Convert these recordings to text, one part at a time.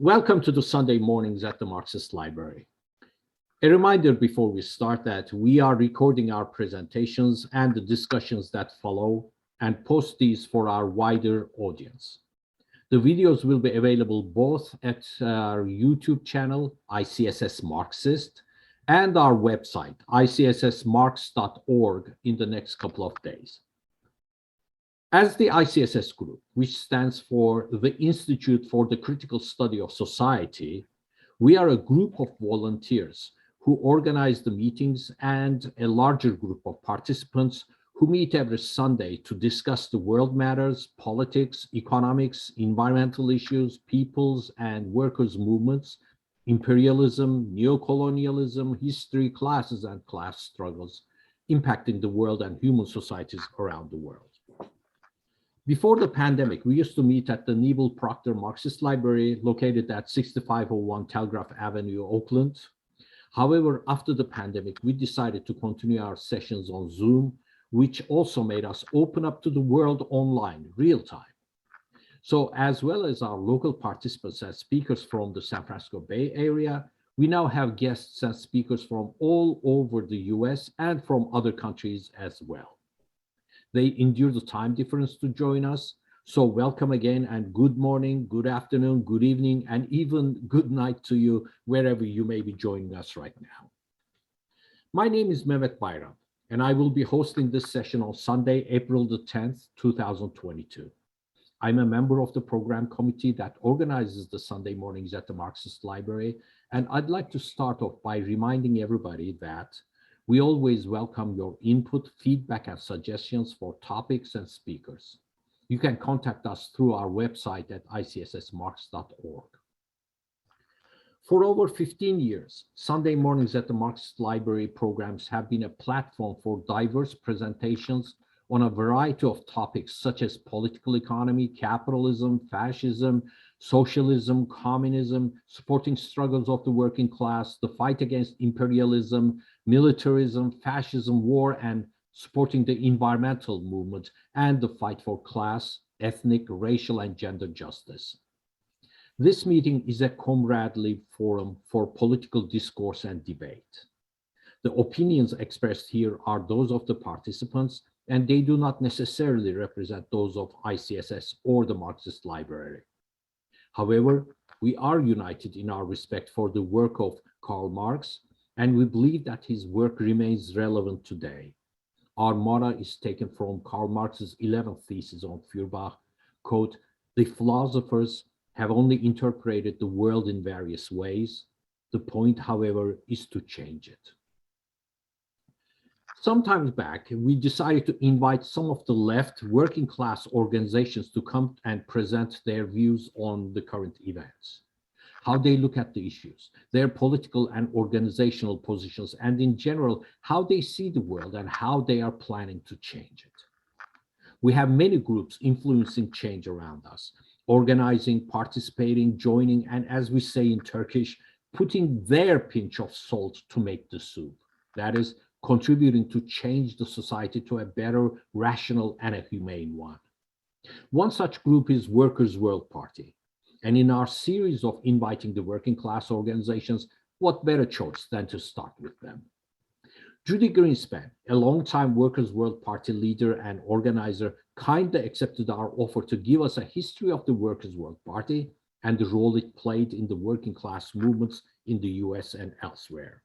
Welcome to the Sunday mornings at the Marxist Library. A reminder before we start that we are recording our presentations and the discussions that follow and post these for our wider audience. The videos will be available both at our YouTube channel, ICSS Marxist, and our website, icssmarx.org, in the next couple of days. As the ICSS group, which stands for the Institute for the Critical Study of Society, we are a group of volunteers who organize the meetings and a larger group of participants who meet every Sunday to discuss the world matters, politics, economics, environmental issues, peoples and workers' movements, imperialism, neocolonialism, history, classes, and class struggles impacting the world and human societies around the world. Before the pandemic, we used to meet at the Neville Proctor Marxist Library located at 6501 Telegraph Avenue, Oakland. However, after the pandemic, we decided to continue our sessions on Zoom, which also made us open up to the world online, real time. So as well as our local participants as speakers from the San Francisco Bay Area, we now have guests and speakers from all over the US and from other countries as well. They endure the time difference to join us. So welcome again and good morning, good afternoon, good evening, and even good night to you wherever you may be joining us right now. My name is Mehmet Bayram, and I will be hosting this session on Sunday, April the 10th, 2022. I'm a member of the program committee that organizes the Sunday mornings at the Marxist Library, and I'd like to start off by reminding everybody that we always welcome your input, feedback, and suggestions for topics and speakers. You can contact us through our website at icssmarx.org. For over 15 years, Sunday mornings at the Marxist Library programs have been a platform for diverse presentations on a variety of topics such as political economy, capitalism, fascism, socialism, communism, supporting struggles of the working class, the fight against imperialism, militarism, fascism, war, and supporting the environmental movement and the fight for class, ethnic, racial, and gender justice. This meeting is a comradely forum for political discourse and debate. The opinions expressed here are those of the participants, and they do not necessarily represent those of ICSS or the Marxist Library. However, we are united in our respect for the work of Karl Marx, and we believe that his work remains relevant today. Our motto is taken from Karl Marx's 11th thesis on Feuerbach, quote, "The philosophers have only interpreted the world in various ways. The point, however, is to change it." Sometime back, we decided to invite some of the left working class organizations to come and present their views on the current events, how they look at the issues, their political and organizational positions, and in general, how they see the world and how they are planning to change it. We have many groups influencing change around us, organizing, participating, joining, and as we say in Turkish, putting their pinch of salt to make the soup. That is, contributing to change the society to a better, rational, and a humane one. One such group is Workers' World Party. And in our series of inviting the working class organizations, what better choice than to start with them? Judy Greenspan, a longtime Workers' World Party leader and organizer, kindly accepted our offer to give us a history of the Workers' World Party and the role it played in the working class movements in the US and elsewhere.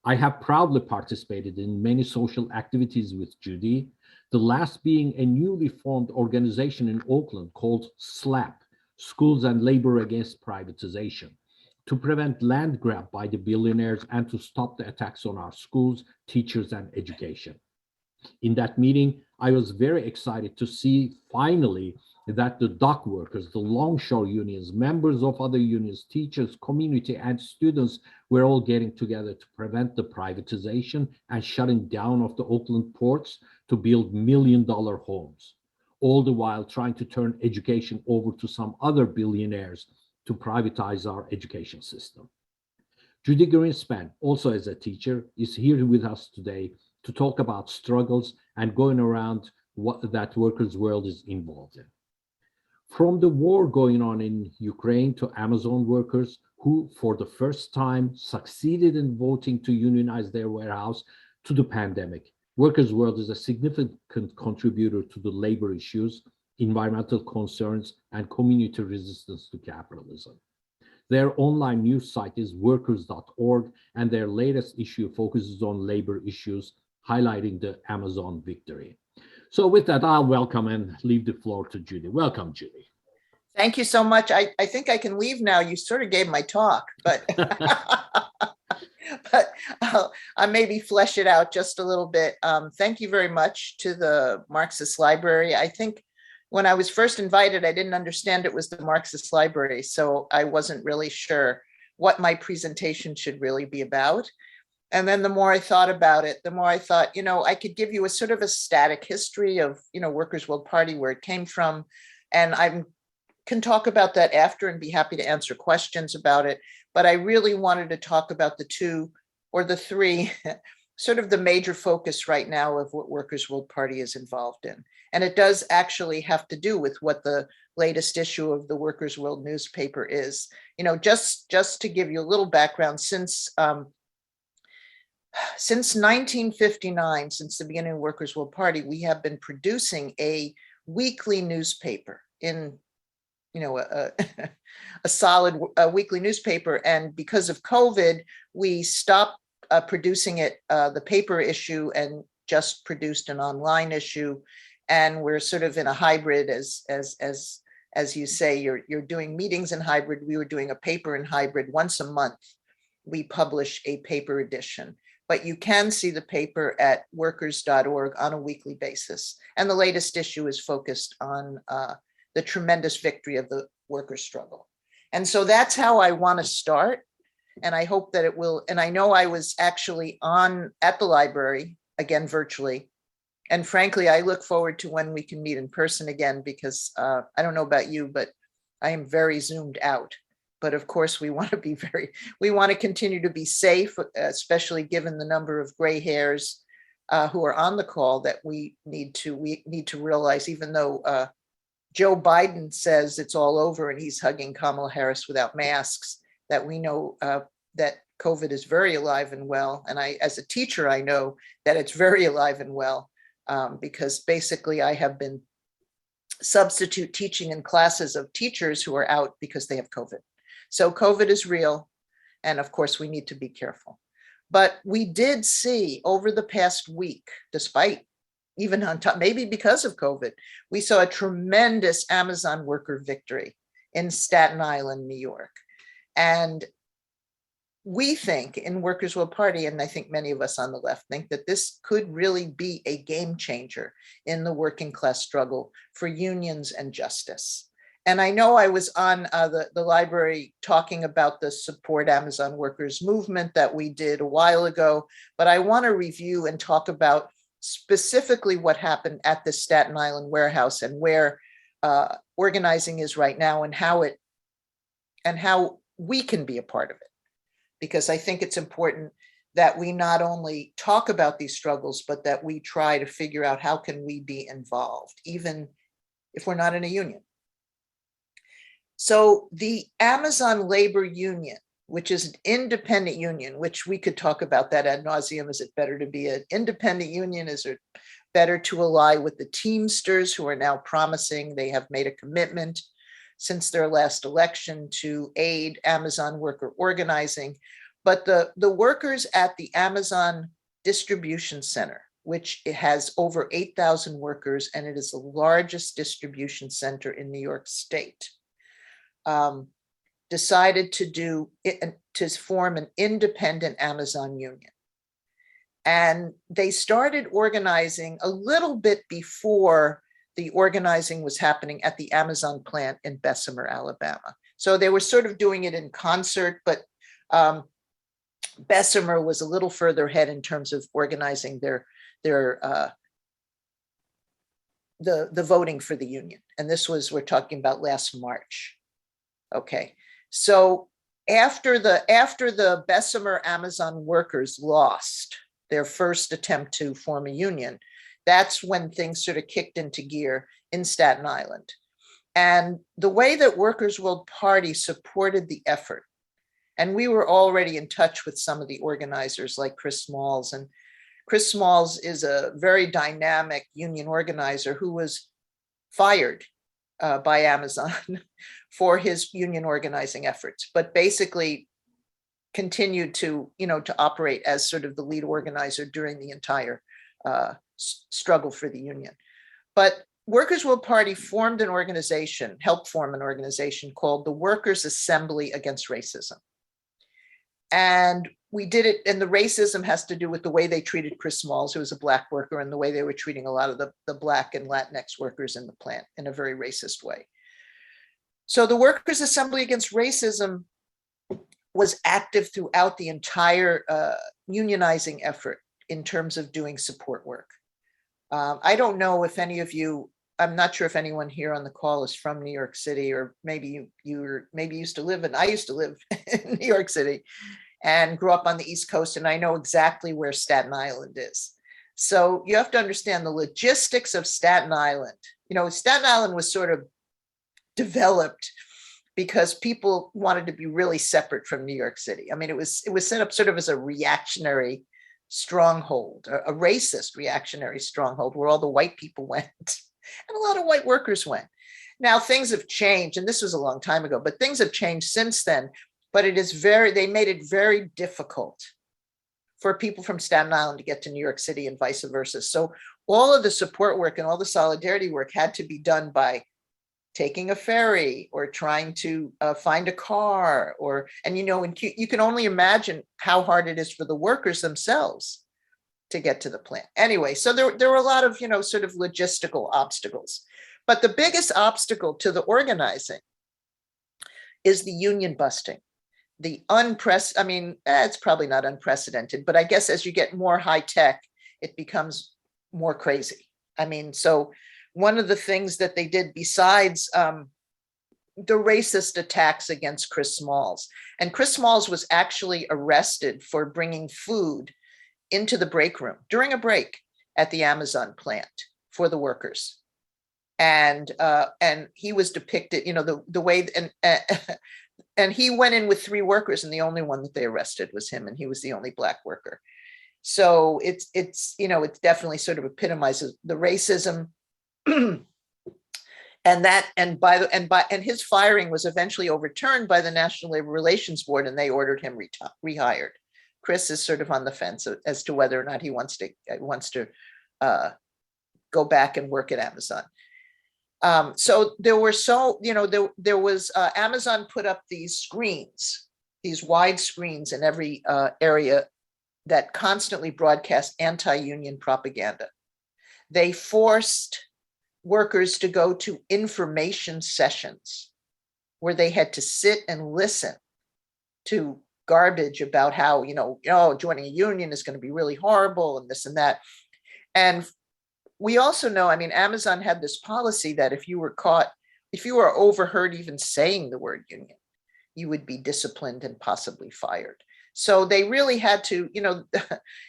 I have proudly participated in many social activities with Judy, the last being a newly formed organization in Oakland called SLAP, Schools and Labor Against Privatization, to prevent land grab by the billionaires and to stop the attacks on our schools, teachers, and education. In that meeting, I was very excited to see finally that the dock workers, the longshore unions, members of other unions, teachers, community, and students were all getting together to prevent the privatization and shutting down of the Oakland ports to build million-dollar homes, all the while trying to turn education over to some other billionaires to privatize our education system. Judy Greenspan, also as a teacher, is here with us today to talk about struggles and going around what that workers' world is involved in. From the war going on in Ukraine to Amazon workers who, for the first time, succeeded in voting to unionize their warehouse, to the pandemic, Workers' World is a significant contributor to the labor issues, environmental concerns, and community resistance to capitalism. Their online news site is workers.org, and their latest issue focuses on labor issues, highlighting the Amazon victory. So with that, I'll welcome and leave the floor to Judy. Welcome, Judy. Thank you so much. I think I can leave now. You sort of gave my talk, but but I'll maybe flesh it out just a little bit. Thank you very much to the Marxist Library. I think when I was first invited, I didn't understand it was the Marxist Library, so I wasn't really sure what my presentation should really be about. And then the more I thought about it, the more I thought, I could give you a sort of a static history of, Workers' World Party, where it came from. And I can talk about that after and be happy to answer questions about it. But I really wanted to talk about the two or the three, sort of the major focus right now of what Workers' World Party is involved in. And it does actually have to do with what the latest issue of the Workers' World newspaper is. Just to give you a little background, since 1959, since the beginning of Workers' World Party, we have been producing a weekly newspaper in, a solid weekly newspaper. And because of COVID, we stopped producing it, the paper issue, and just produced an online issue. And we're sort of in a hybrid, as you say, you're doing meetings in hybrid. We were doing a paper in hybrid. Once a month, we publish a paper edition. But you can see the paper at workers.org on a weekly basis. And the latest issue is focused on the tremendous victory of the workers' struggle. And so that's how I want to start. And I hope that it will. And I know I was actually at the library, again, virtually. And frankly, I look forward to when we can meet in person again, because I don't know about you, but I am very zoomed out. But of course, we want to continue to be safe, especially given the number of gray hairs who are on the call, that we need to realize, even though Joe Biden says it's all over and he's hugging Kamala Harris without masks, that we know that COVID is very alive and well. And as a teacher, I know that it's very alive and well, because basically I have been substitute teaching in classes of teachers who are out because they have COVID. So COVID is real. And of course, we need to be careful. But we did see over the past week, despite even on top, maybe because of COVID, we saw a tremendous Amazon worker victory in Staten Island, New York. And we think in Workers' World Party, and I think many of us on the left think, that this could really be a game changer in the working class struggle for unions and justice. And I know I was on the library talking about the Support Amazon Workers movement that we did a while ago, but I want to review and talk about specifically what happened at the Staten Island warehouse and where organizing is right now, and how we can be a part of it. Because I think it's important that we not only talk about these struggles, but that we try to figure out how can we be involved, even if we're not in a union. So the Amazon Labor Union, which is an independent union, which we could talk about that ad nauseum. Is it better to be an independent union? Is it better to ally with the Teamsters, who are now promising, they have made a commitment since their last election to aid Amazon worker organizing? But the workers at the Amazon distribution center, which it has over 8,000 workers, and it is the largest distribution center in New York State, decided to form an independent Amazon union. And they started organizing a little bit before the organizing was happening at the Amazon plant in Bessemer, Alabama. So they were sort of doing it in concert, but Bessemer was a little further ahead in terms of organizing the voting for the union. And this was, we're talking about last March. Okay, so after the Bessemer Amazon workers lost their first attempt to form a union, that's when things sort of kicked into gear in Staten Island. And the way that Workers' World Party supported the effort, and we were already in touch with some of the organizers like Chris Smalls, and Chris Smalls is a very dynamic union organizer who was fired by Amazon for his union organizing efforts, but basically continued to, to operate as sort of the lead organizer during the entire struggle for the union. But Workers' World Party formed an organization, helped form an organization called the Workers' Assembly Against Racism. And we did it, and the racism has to do with the way they treated Chris Smalls, who was a Black worker, and the way they were treating a lot of the Black and Latinx workers in the plant in a very racist way. So the Workers' Assembly Against Racism was active throughout the entire unionizing effort in terms of doing support work. I don't know if any of you, I'm not sure if anyone here on the call is from New York City, or maybe you used to live in, I used to live in New York City and grew up on the East Coast, and I know exactly where Staten Island is. So you have to understand the logistics of Staten Island. Staten Island was sort of developed because people wanted to be really separate from New York City. I mean, it was set up sort of as a reactionary stronghold, a racist reactionary stronghold where all the white people went and a lot of white workers went. Now things have changed, and this was a long time ago, but things have changed since then. But they made it very difficult for people from Staten Island to get to New York City and vice versa. So all of the support work and all the solidarity work had to be done by taking a ferry or trying to find a car, and you can only imagine how hard it is for the workers themselves to get to the plant. Anyway, so there were a lot of, sort of logistical obstacles. But the biggest obstacle to the organizing is the union busting. It's probably not unprecedented, but I guess as you get more high tech, it becomes more crazy. So one of the things that they did besides the racist attacks against Chris Smalls, and Chris Smalls was actually arrested for bringing food into the break room during a break at the Amazon plant for the workers. And he was depicted, the way, and he went in with 3 workers, and the only one that they arrested was him, and he was the only Black worker. So it's definitely sort of epitomizes the racism. and his firing was eventually overturned by the National Labor Relations Board, and they ordered him rehired. Chris is sort of on the fence as to whether or not he wants to go back and work at Amazon. So there was Amazon put up these screens, these wide screens in every area that constantly broadcast anti-union propaganda. They forced workers to go to information sessions where they had to sit and listen to garbage about how, joining a union is going to be really horrible and this and that. And we also know, Amazon had this policy that if you were overheard even saying the word union, you would be disciplined and possibly fired. So they really had to,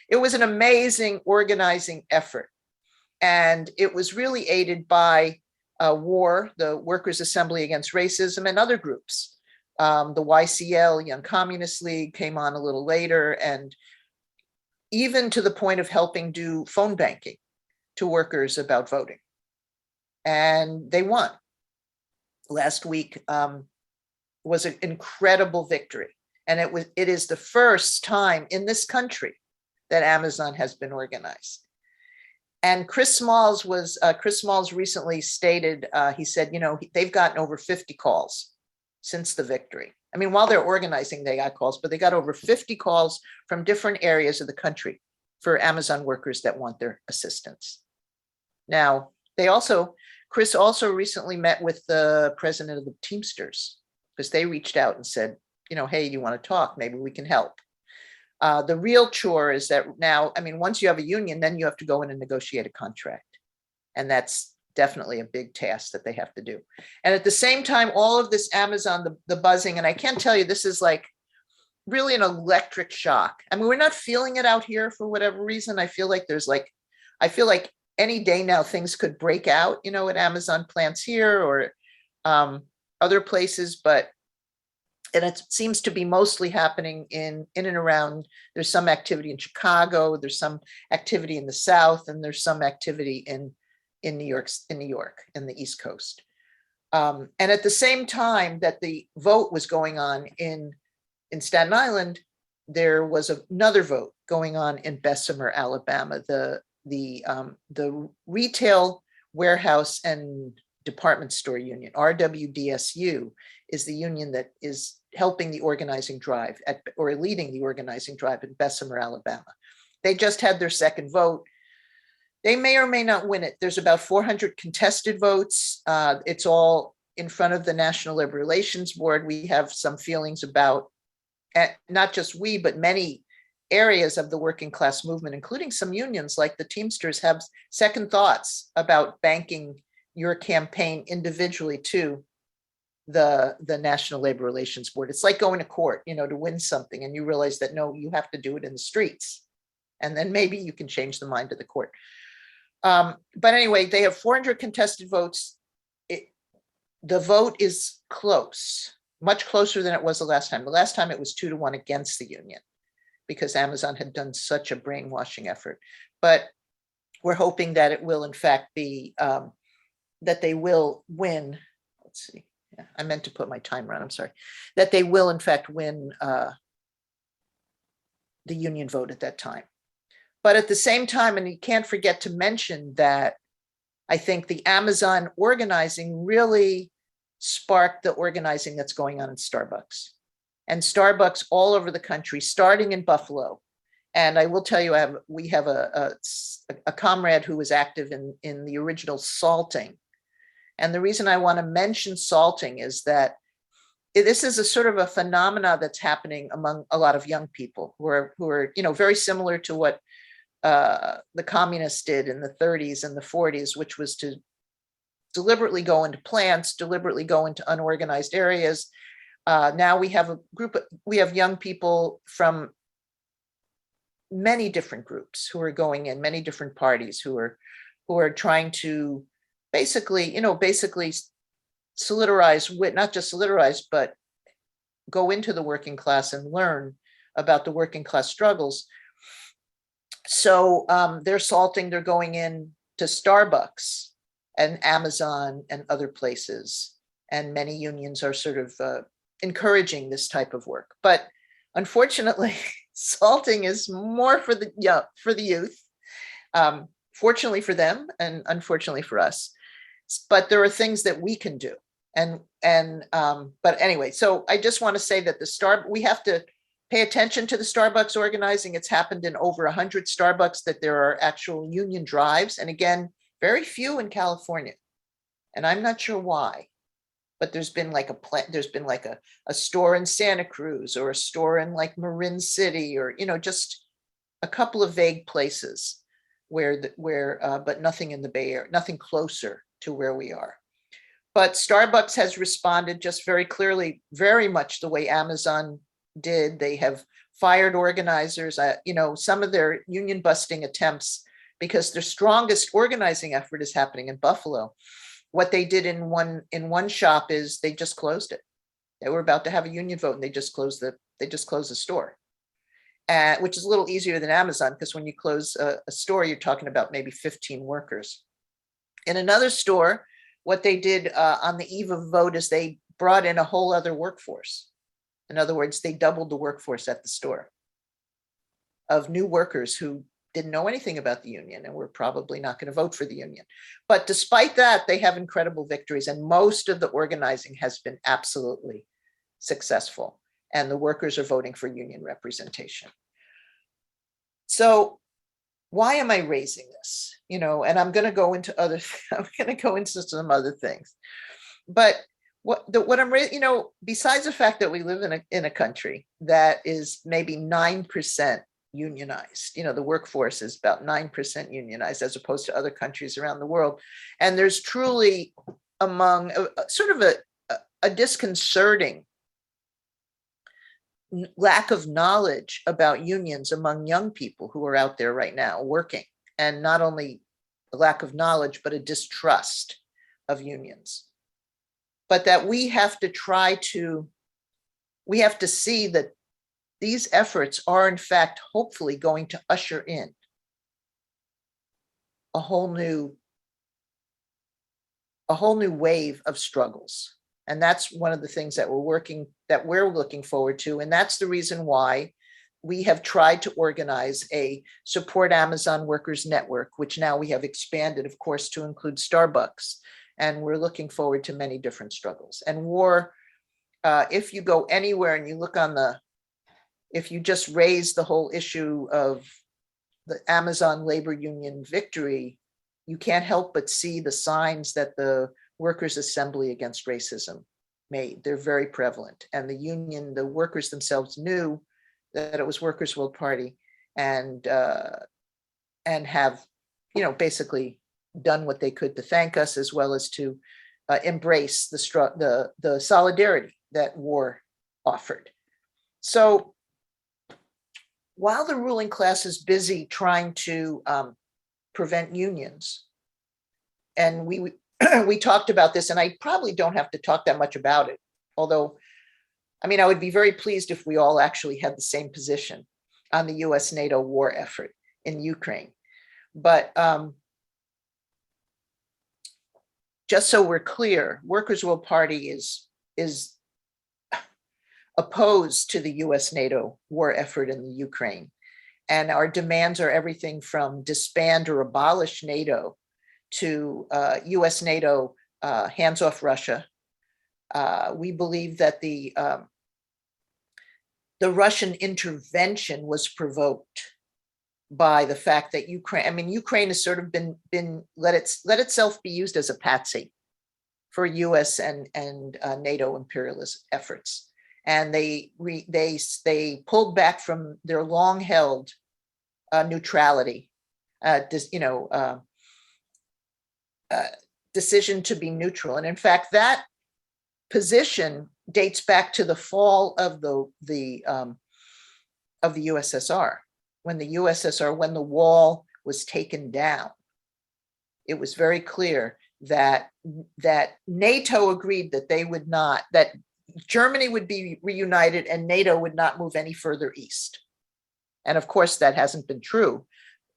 it was an amazing organizing effort. And it was really aided by WAR, the Workers' Assembly Against Racism, and other groups. The YCL, Young Communist League, came on a little later, and even to the point of helping do phone banking to workers about voting. And they won. Last week was an incredible victory. And it is the first time in this country that Amazon has been organized. And Chris Smalls recently stated, he said, they've gotten over 50 calls since the victory. While they're organizing, they got calls, but they got over 50 calls from different areas of the country for Amazon workers that want their assistance. Now, Chris also recently met with the president of the Teamsters, because they reached out and said, hey, you want to talk? Maybe we can help. The real chore is that now, once you have a union, then you have to go in and negotiate a contract. And that's definitely a big task that they have to do. And at the same time, all of this Amazon, the buzzing, and I can't tell you, this is like really an electric shock. We're not feeling it out here for whatever reason. I feel like any day now things could break out, at Amazon plants here, or other places, and it seems to be mostly happening in and around. There's some activity in Chicago, there's some activity in the South, and there's some activity in New York, in the East Coast. And at the same time that the vote was going on in Staten Island, there was another vote going on in Bessemer, Alabama. The Retail, Warehouse, and Department Store Union, RWDSU, is the union that is helping the organizing drive or leading the organizing drive in Bessemer, Alabama. They just had their second vote. They may or may not win it. There's about 400 contested votes. It's all in front of the National Labor Relations Board. We have some feelings about, not just we, but many areas of the working class movement, including some unions like the Teamsters, have second thoughts about banking your campaign individually to the National Labor Relations Board. It's like going to court, to win something, and you realize that, no, you have to do it in the streets. And then maybe you can change the mind of the court. But anyway, they have 400 contested votes. The vote is close, much closer than it was the last time. The last time it was 2-1 against the union, because Amazon had done such a brainwashing effort. But we're hoping that it will in fact be, that they will win. Let's see. Yeah, I meant to put my timer on, I'm sorry. That they will in fact win the union vote at that time. But at the same time, and you can't forget to mention that I think the Amazon organizing really sparked the organizing that's going on in Starbucks. And Starbucks all over the country, starting in Buffalo. And I will tell you, we have a comrade who was active in the original salting. And the reason I want to mention salting is that this is a sort of a phenomena that's happening among a lot of young people who are very similar to what the communists did in the 30s and the 40s, which was to deliberately go into plants, deliberately go into unorganized areas. Now we have we have young people from many different groups who are going in, many different parties who are trying to basically solidarize, not just solidarize, but go into the working class and learn about the working class struggles. So they're salting, they're going in to Starbucks and Amazon and other places. And many unions are sort of encouraging this type of work. But unfortunately, salting is more for the youth, fortunately for them and unfortunately for us. But there are things that we can do. But anyway, so I just want to say that we have to pay attention to the Starbucks organizing. It's happened in over 100 Starbucks that there are actual union drives. And again, very few in California. And I'm not sure why, but there's been like a store in Santa Cruz or a store in like Marin City, or, just a couple of vague places but nothing in the Bay Area, nothing closer to where we are. But Starbucks has responded just very clearly, very much the way Amazon did. They have fired organizers, some of their union busting attempts, because their strongest organizing effort is happening in Buffalo. What they did in one shop is they just closed it. They were about to have a union vote and they just closed the store, which is a little easier than Amazon, because when you close a store, you're talking about maybe 15 workers. In another store, what they did on the eve of vote is they brought in a whole other workforce. In other words, they doubled the workforce at the store of new workers who didn't know anything about the union and were probably not going to vote for the union. But despite that, they have incredible victories, and most of the organizing has been absolutely successful, and the workers are voting for union representation. So why am I raising this? And I'm going to go into some other things. But what I'm raising, besides the fact that we live in a country that is maybe 9% unionized, the workforce is about 9% unionized as opposed to other countries around the world. And there's truly among sort of a disconcerting lack of knowledge about unions among young people who are out there right now working, and not only a lack of knowledge, but a distrust of unions. but that we have to see that these efforts are in fact hopefully going to usher in a whole new wave of struggles. And that's one of the things that we're looking forward to. And that's the reason why we have tried to organize a Support Amazon Workers Network, which now we have expanded, of course, to include Starbucks. And we're looking forward to many different struggles. And war, if you go anywhere and you look if you just raise the whole issue of the Amazon labor union victory, you can't help but see the signs that the Workers' Assembly Against Racism made. They're very prevalent. And the workers themselves knew that it was Workers' World Party and have, basically done what they could to thank us, as well as to embrace the solidarity that war offered. So while the ruling class is busy trying to prevent unions, and we talked about this, and I probably don't have to talk that much about it, although, I would be very pleased if we all actually had the same position on the US-NATO war effort in Ukraine. But just so we're clear, Workers' World Party is opposed to the US-NATO war effort in the Ukraine. And our demands are everything from disband or abolish NATO to US-NATO hands off Russia. We believe that the Russian intervention was provoked by the fact that Ukraine has sort of been let itself be used as a patsy for US and NATO imperialist efforts. And they pulled back from their long-held neutrality, decision to be neutral. And in fact, that position dates back to the fall of the USSR. When the wall was taken down, it was very clear that NATO agreed that Germany would be reunited and NATO would not move any further east. And of course, that hasn't been true.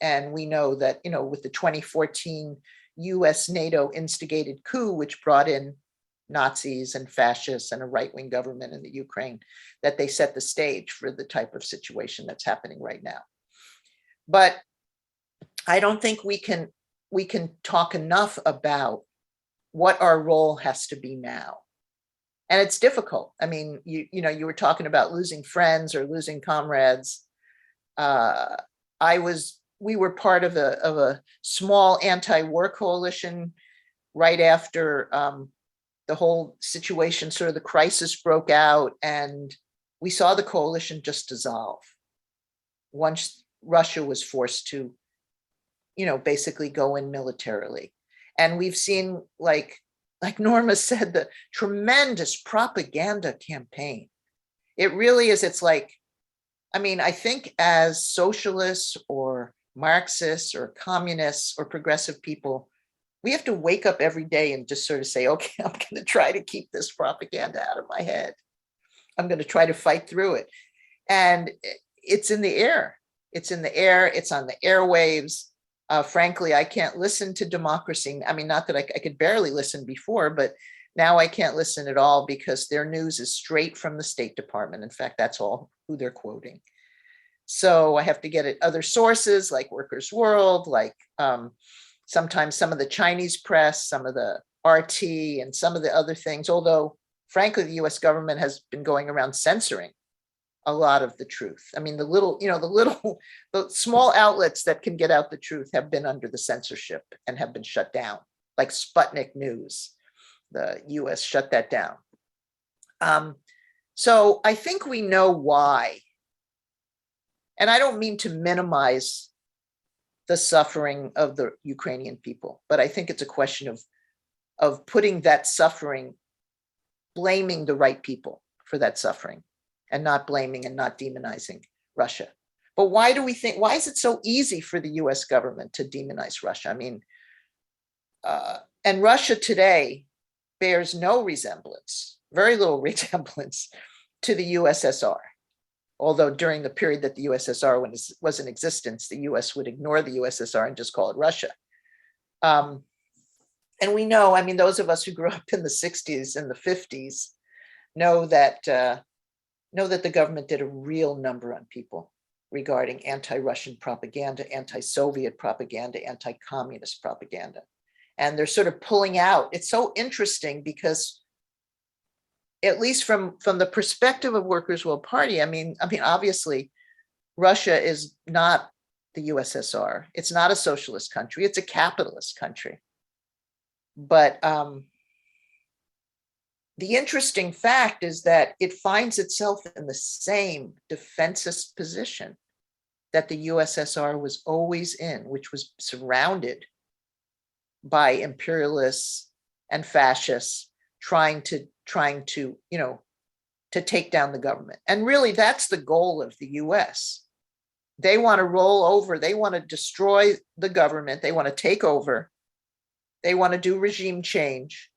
And we know that, with the 2014 US-NATO instigated coup, which brought in Nazis and fascists and a right-wing government in the Ukraine, that they set the stage for the type of situation that's happening right now. But I don't think we can talk enough about what our role has to be now. And it's difficult. You were talking about losing friends or losing comrades. We were part of a small anti-war coalition right after the whole situation, sort of the crisis broke out, and we saw the coalition just dissolve once Russia was forced to, basically go in militarily. And we've seen, like Norma said, the tremendous propaganda campaign. It really is. It's like, I think as socialists or Marxists or communists or progressive people, we have to wake up every day and just sort of say, okay, I'm going to try to keep this propaganda out of my head. I'm going to try to fight through it. And it's in the air. It's in the air. It's on the airwaves. Frankly, I can't listen to democracy. Not that I could barely listen before, but now I can't listen at all because their news is straight from the State Department. In fact, that's all who they're quoting. So I have to get at other sources like Workers' World, like sometimes some of the Chinese press, some of the RT, and some of the other things. Although, frankly, the US government has been going around censoring a lot of the truth. The small outlets that can get out the truth have been under the censorship and have been shut down, like Sputnik News. The US shut that down. So I think we know why. And I don't mean to minimize the suffering of the Ukrainian people, but I think it's a question of putting that suffering, blaming the right people for that suffering, and not blaming and not demonizing Russia. But why is it so easy for the US government to demonize Russia? And Russia today bears no resemblance, very little resemblance to the USSR. Although during the period that the USSR was in existence, the US would ignore the USSR and just call it Russia. And we know, I mean, those of us who grew up in the 60s and the 50s know that the government did a real number on people regarding anti-Russian propaganda, anti-Soviet propaganda, anti-communist propaganda. And they're sort of pulling out. It's so interesting because, at least from the perspective of Workers' World Party, I mean, obviously, Russia is not the USSR. It's not a socialist country. It's a capitalist country. But the interesting fact is that it finds itself in the same defensist position that the USSR was always in, which was surrounded by imperialists and fascists trying to take down the government. And really, that's the goal of the US. They want to roll over, they want to destroy the government, they want to take over, they want to do regime change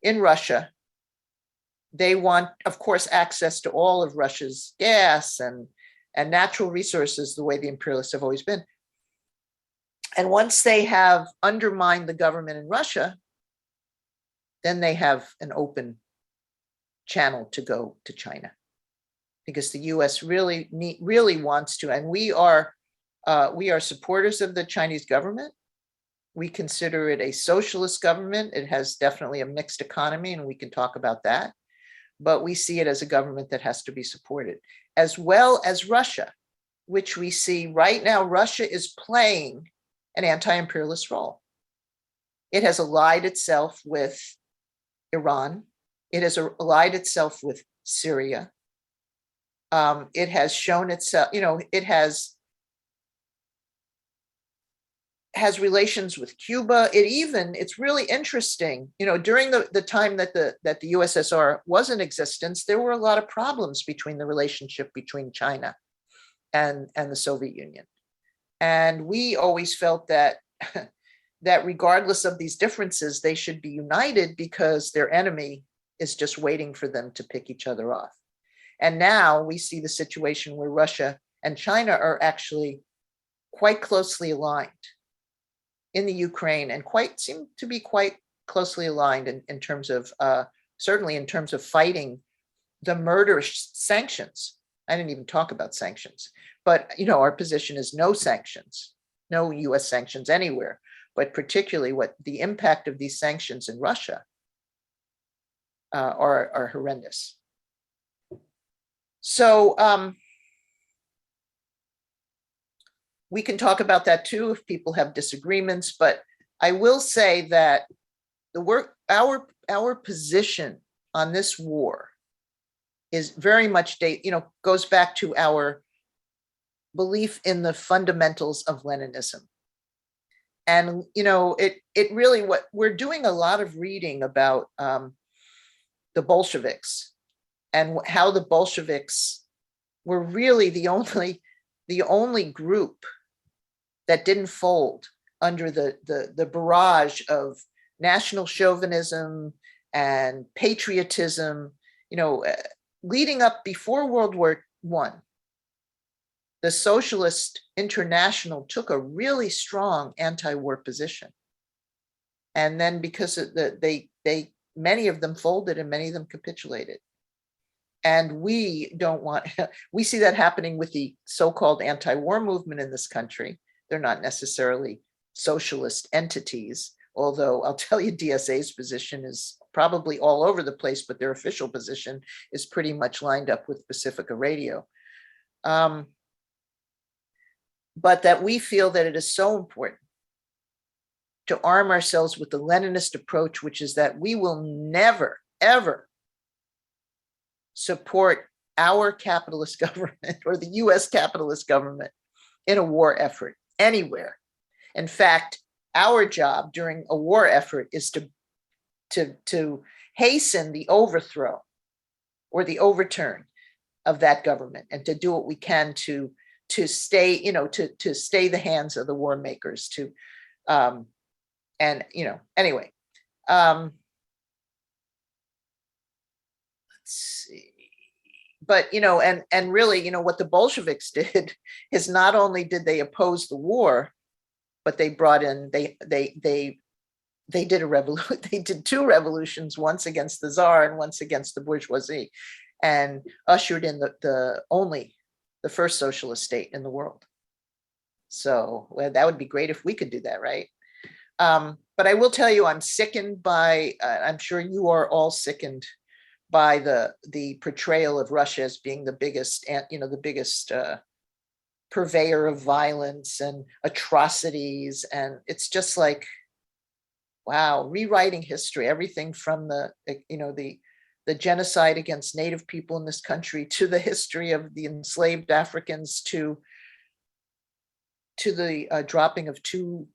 in Russia. They want, of course, access to all of Russia's gas and natural resources, the way the imperialists have always been. And once they have undermined the government in Russia, then they have an open channel to go to China, because the US really wants to, and we are supporters of the Chinese government. We consider it a socialist government. It has definitely a mixed economy, and we can talk about that. But we see it as a government that has to be supported, as well as Russia, which we see right now. Russia is playing an anti-imperialist role. It has allied itself with Iran. It has allied itself with Syria. It has shown itself, it has relations with Cuba. It's really interesting, during the time that the USSR was in existence, there were a lot of problems between the relationship between China and the Soviet Union. And we always felt that that regardless of these differences, they should be united, because their enemy is just waiting for them to pick each other off. And now we see the situation where Russia and China are actually quite closely aligned in the Ukraine, and seem to be quite closely aligned in terms of, certainly in terms of fighting the murderous sanctions. I didn't even talk about sanctions, but our position is no sanctions, no US sanctions anywhere, but particularly what the impact of these sanctions in Russia are horrendous. So we can talk about that too if people have disagreements, but I will say that our position on this war is very much goes back to our belief in the fundamentals of Leninism. And it really, what we're doing a lot of reading about the Bolsheviks, and how the Bolsheviks were really the only group that didn't fold under the barrage of national chauvinism and patriotism. Leading up before World War I, the Socialist International took a really strong anti-war position. And then because of many of them folded and many of them capitulated. And we see that happening with the so-called anti-war movement in this country. They're not necessarily socialist entities, although I'll tell you, DSA's position is probably all over the place, but their official position is pretty much lined up with Pacifica Radio. But that we feel that it is so important to arm ourselves with the Leninist approach, which is that we will never, ever support our capitalist government or the US capitalist government in a war effort anywhere. In fact, our job during a war effort is to hasten the overthrow or the overturn of that government, and to do what we can to stay, to stay the hands of the war makers, anyway. but, and really, what the Bolsheviks did is not only did they oppose the war, but they brought in, they did a revolution. They did two revolutions, once against the Tsar and once against the bourgeoisie, and ushered in the first socialist state in the world. So that would be great if we could do that, right? But I will tell you, I'm sickened by, I'm sure you are all sickened by the portrayal of Russia as being the biggest, the biggest purveyor of violence and atrocities. And it's just like, wow, rewriting history, everything from the genocide against Native people in this country, to the history of the enslaved Africans, to the dropping of 2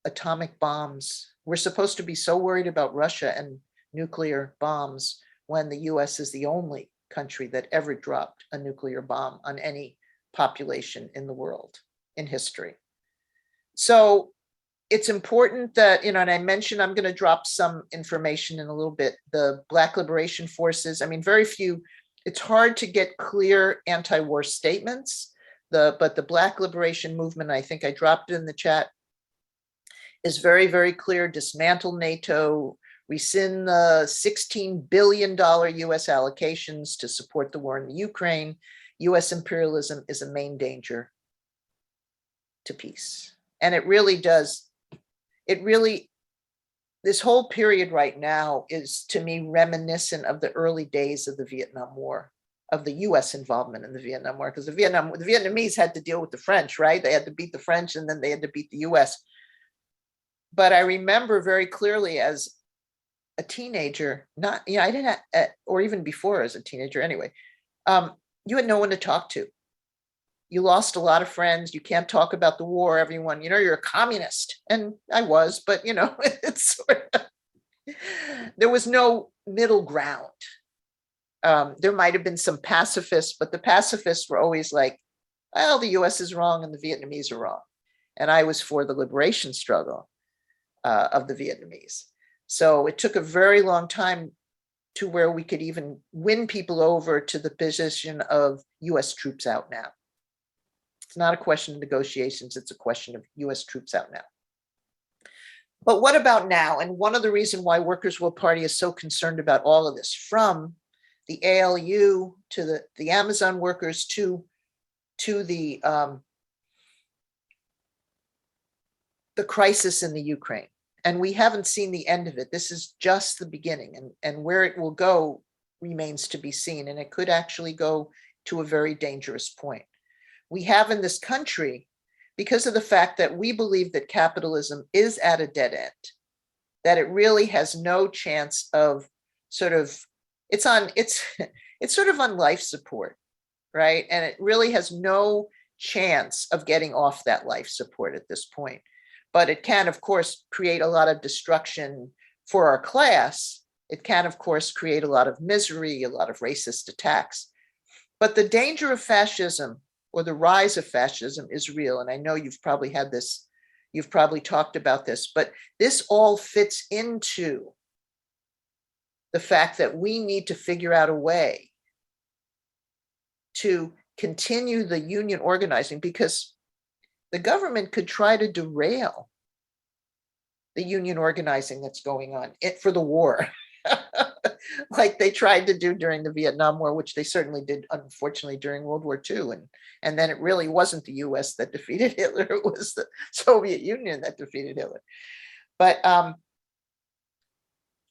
atomic bombs. We're supposed to be so worried about Russia and nuclear bombs when the US is the only country that ever dropped a nuclear bomb on any population in the world in history. So it's important that, and I mentioned, I'm going to drop some information in a little bit, the Black Liberation Forces. I mean, very few, it's hard to get clear anti-war statements, but the Black Liberation Movement, I think I dropped it in the chat, is very, very clear: dismantle NATO, rescind the $16 billion US allocations to support the war in the Ukraine. US imperialism is a main danger to peace. And it really does, this whole period right now is, to me, reminiscent of the early days of the Vietnam War, of the US involvement in the Vietnam War, because the Vietnamese had to deal with the French, right? They had to beat the French, and then they had to beat the US. But I remember very clearly as a teenager, I didn't, or even before as a teenager anyway, you had no one to talk to. You lost a lot of friends. You can't talk about the war. Everyone, you're a communist. And I was, but it's sort of, there was no middle ground. There might have been some pacifists, but the pacifists were always like, well, the US is wrong and the Vietnamese are wrong. And I was for the liberation struggle of the Vietnamese. So it took a very long time to where we could even win people over to the position of US troops out now. It's not a question of negotiations, it's a question of US troops out now. But what about now? And one of the reasons why Workers' Will Party is so concerned about all of this, from the ALU to the Amazon workers to the crisis in the Ukraine. And we haven't seen the end of it. This is just the beginning, and where it will go remains to be seen. And it could actually go to a very dangerous point. We have in this country, because of the fact that we believe that capitalism is at a dead end, that it really has no chance of it's sort of on life support, right? And it really has no chance of getting off that life support at this point. But it can, of course, create a lot of destruction for our class. It can, of course, create a lot of misery, a lot of racist attacks. But the danger of fascism, or the rise of fascism, is real. And I know you've probably had this, you've probably talked about this, but this all fits into the fact that we need to figure out a way to continue the union organizing, because the government could try to derail the union organizing that's going on for the war, like they tried to do during the Vietnam War, which they certainly did, unfortunately, during World War II. And then it really wasn't the US that defeated Hitler, it was the Soviet Union that defeated Hitler. But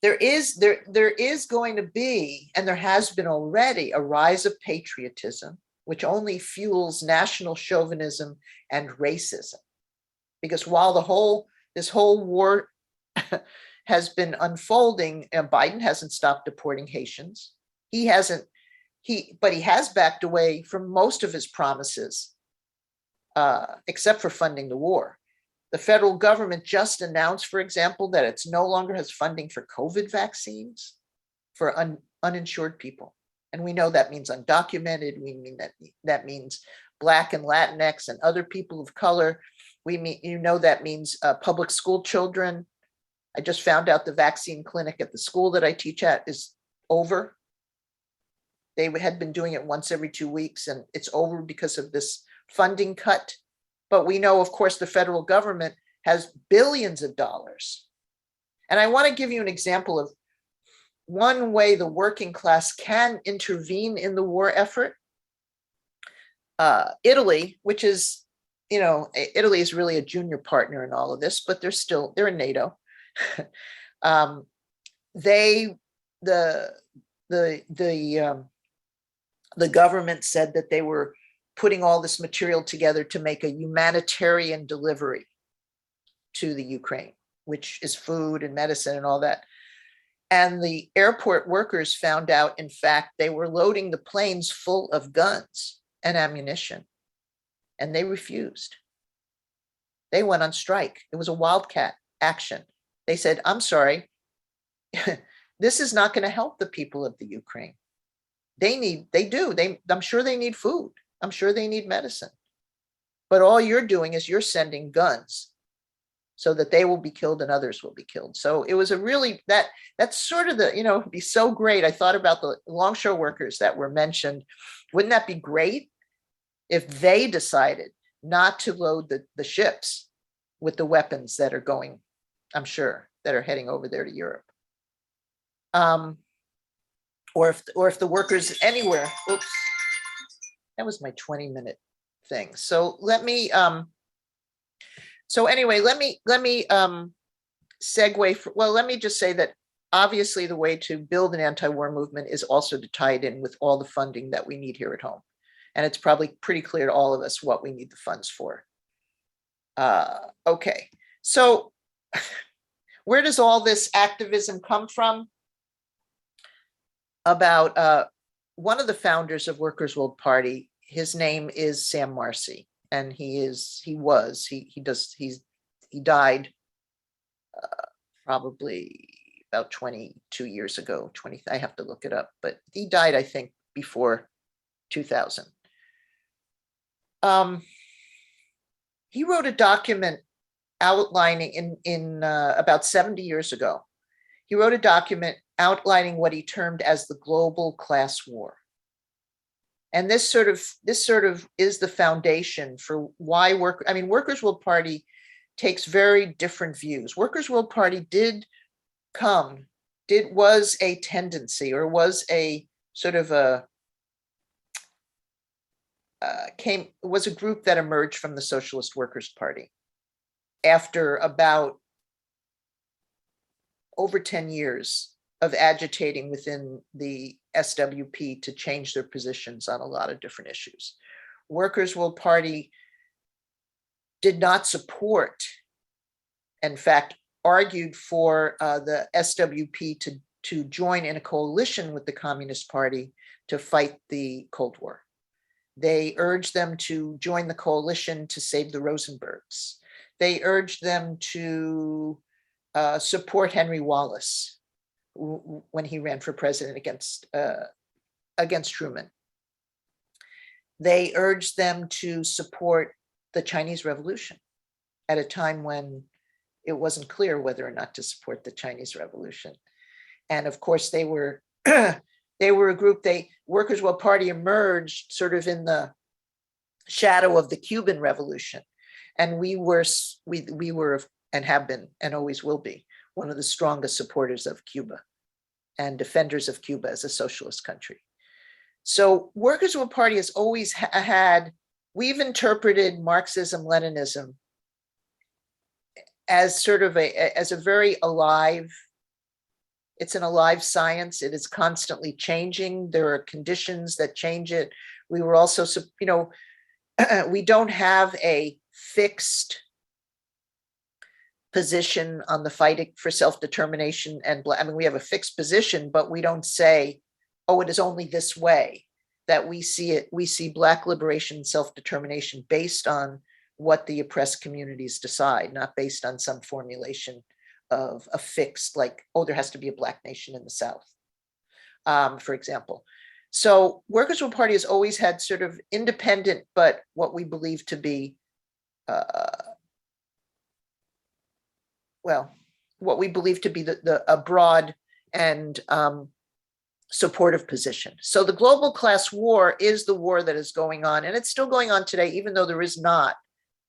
there is going to be, and there has been already, a rise of patriotism, which only fuels national chauvinism and racism. Because while this whole war has been unfolding, and Biden hasn't stopped deporting Haitians. But he has backed away from most of his promises, except for funding the war. The federal government just announced, for example, that it's no longer has funding for COVID vaccines for uninsured people. And we know that means undocumented. We mean that means Black and Latinx and other people of color. That means public school children. I just found out the vaccine clinic at the school that I teach at is over. They had been doing it once every 2 weeks, and it's over because of this funding cut. But we know, of course, the federal government has billions of dollars. And I want to give you an example of one way the working class can intervene in the war effort. Italy, which is, Italy is really a junior partner in all of this, but they're in NATO. The government said that they were putting all this material together to make a humanitarian delivery to the Ukraine, which is food and medicine and all that. And the airport workers found out, in fact, they were loading the planes full of guns and ammunition, and they refused. They went on strike. It was a wildcat action. They said, I'm sorry, this is not going to help the people of the Ukraine. I'm sure they need food. I'm sure they need medicine. But all you're doing is you're sending guns so that they will be killed and others will be killed. So it was that's sort of it'd be so great. I thought about the longshore workers that were mentioned. Wouldn't that be great if they decided not to load the ships with the weapons that are going, I'm sure, that are heading over there to Europe? Or if the workers anywhere, oops, that was my 20-minute thing. So let me segue. Let me just say that obviously the way to build an anti-war movement is also to tie it in with all the funding that we need here at home. And it's probably pretty clear to all of us what we need the funds for. Okay, so where does all this activism come from? About one of the founders of Workers' World Party, his name is Sam Marcy, and he died probably about 22 years ago. I have to look it up, but he died, I think, before 2000. He wrote a document outlining in about 70 years ago. He wrote a document outlining what he termed as the global class war. And this sort of is the foundation for why Workers' World Party takes very different views. Workers' World Party was a tendency, or was a sort of was a group that emerged from the Socialist Workers' Party after about over 10 years of agitating within the SWP to change their positions on a lot of different issues. Workers' World Party did not support, in fact, argued for the SWP to join in a coalition with the Communist Party to fight the Cold War. They urged them to join the coalition to save the Rosenbergs. They urged them to support Henry Wallace when he ran for president against Truman. They urged them to support the Chinese Revolution at a time when it wasn't clear whether or not to support the Chinese Revolution. And of course, they were a group. Workers' World Party emerged sort of in the shadow of the Cuban Revolution, and we were and have been and always will be one of the strongest supporters of Cuba and defenders of Cuba as a socialist country. So Workers' World Party has always we've interpreted Marxism, Leninism as sort of as a very alive, it's an alive science. It is constantly changing. There are conditions that change it. We were also, we don't have a fixed position on the fight for self-determination we have a fixed position, but we don't say, oh, it is only this way that we see it. We see Black liberation and self-determination based on what the oppressed communities decide, not based on some formulation of a fixed, like, oh, there has to be a Black nation in the South, for example. So Workers' World Party has always had sort of independent, but what we believe to be what we believe to be a broad and supportive position. So the global class war is the war that is going on, and it's still going on today, even though there is not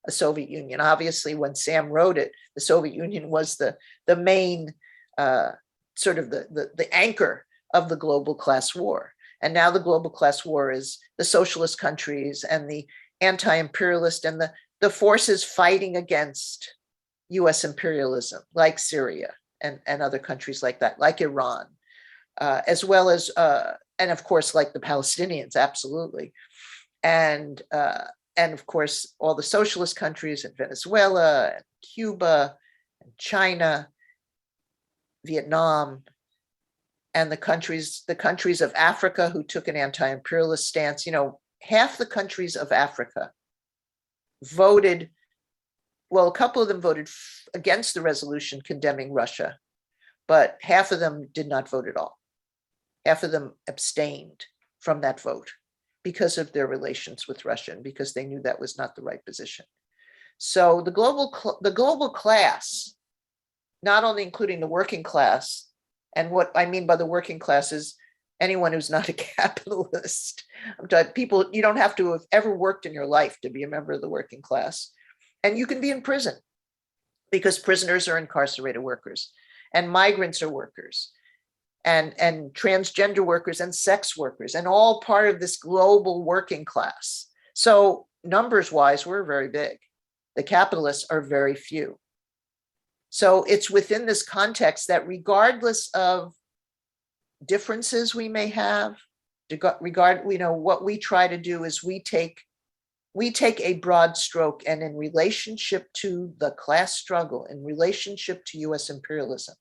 a Soviet Union. Obviously, when Sam wrote it, the Soviet Union was the main sort of the anchor of the global class war. And now the global class war is the socialist countries and the anti-imperialist and the forces fighting against US imperialism, like Syria and other countries like that, like Iran, as well as, and of course, like the Palestinians, absolutely. And of course, all the socialist countries in Venezuela, and Cuba, and China, Vietnam, and the countries of Africa who took an anti-imperialist stance. You know, half the countries of Africa voted, well, a couple of them voted against the resolution condemning Russia, but half of them did not vote at all. Half of them abstained from that vote because of their relations with Russia and because they knew that was not the right position. So the global class, not only including the working class, and what I mean by the working class is anyone who's not a capitalist. People, you don't have to have ever worked in your life to be a member of the working class. And you can be in prison because prisoners are incarcerated workers and migrants are workers and transgender workers and sex workers and all part of this global working class. So numbers wise, we're very big. The capitalists are very few. So it's within this context that regardless of differences we may have, what we try to do is we take a broad stroke, and in relationship to the class struggle, in relationship to US imperialism,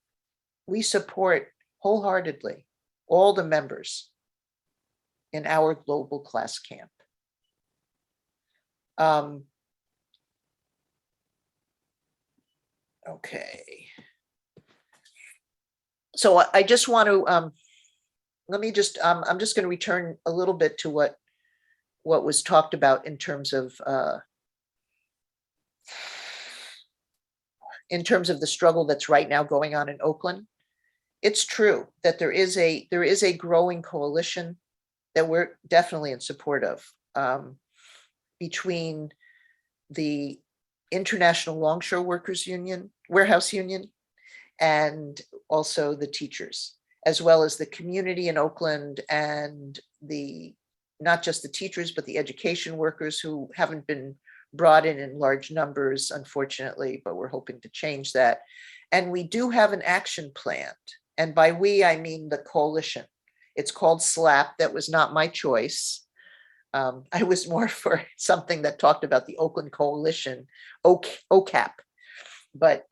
we support wholeheartedly all the members in our global class camp. Okay. So I just want to, I'm just going to return a little bit to what was talked about in terms of the struggle that's right now going on in Oakland. It's true that there is a growing coalition that we're definitely in support of between the International Longshore Workers Union, Warehouse Union, and also the teachers, as well as the community in Oakland and not just the teachers, but the education workers who haven't been brought in large numbers, unfortunately, but we're hoping to change that. And we do have an action plan. And by we, I mean the coalition. It's called SLAP. That was not my choice. I was more for something that talked about the Oakland Coalition, OCAP. But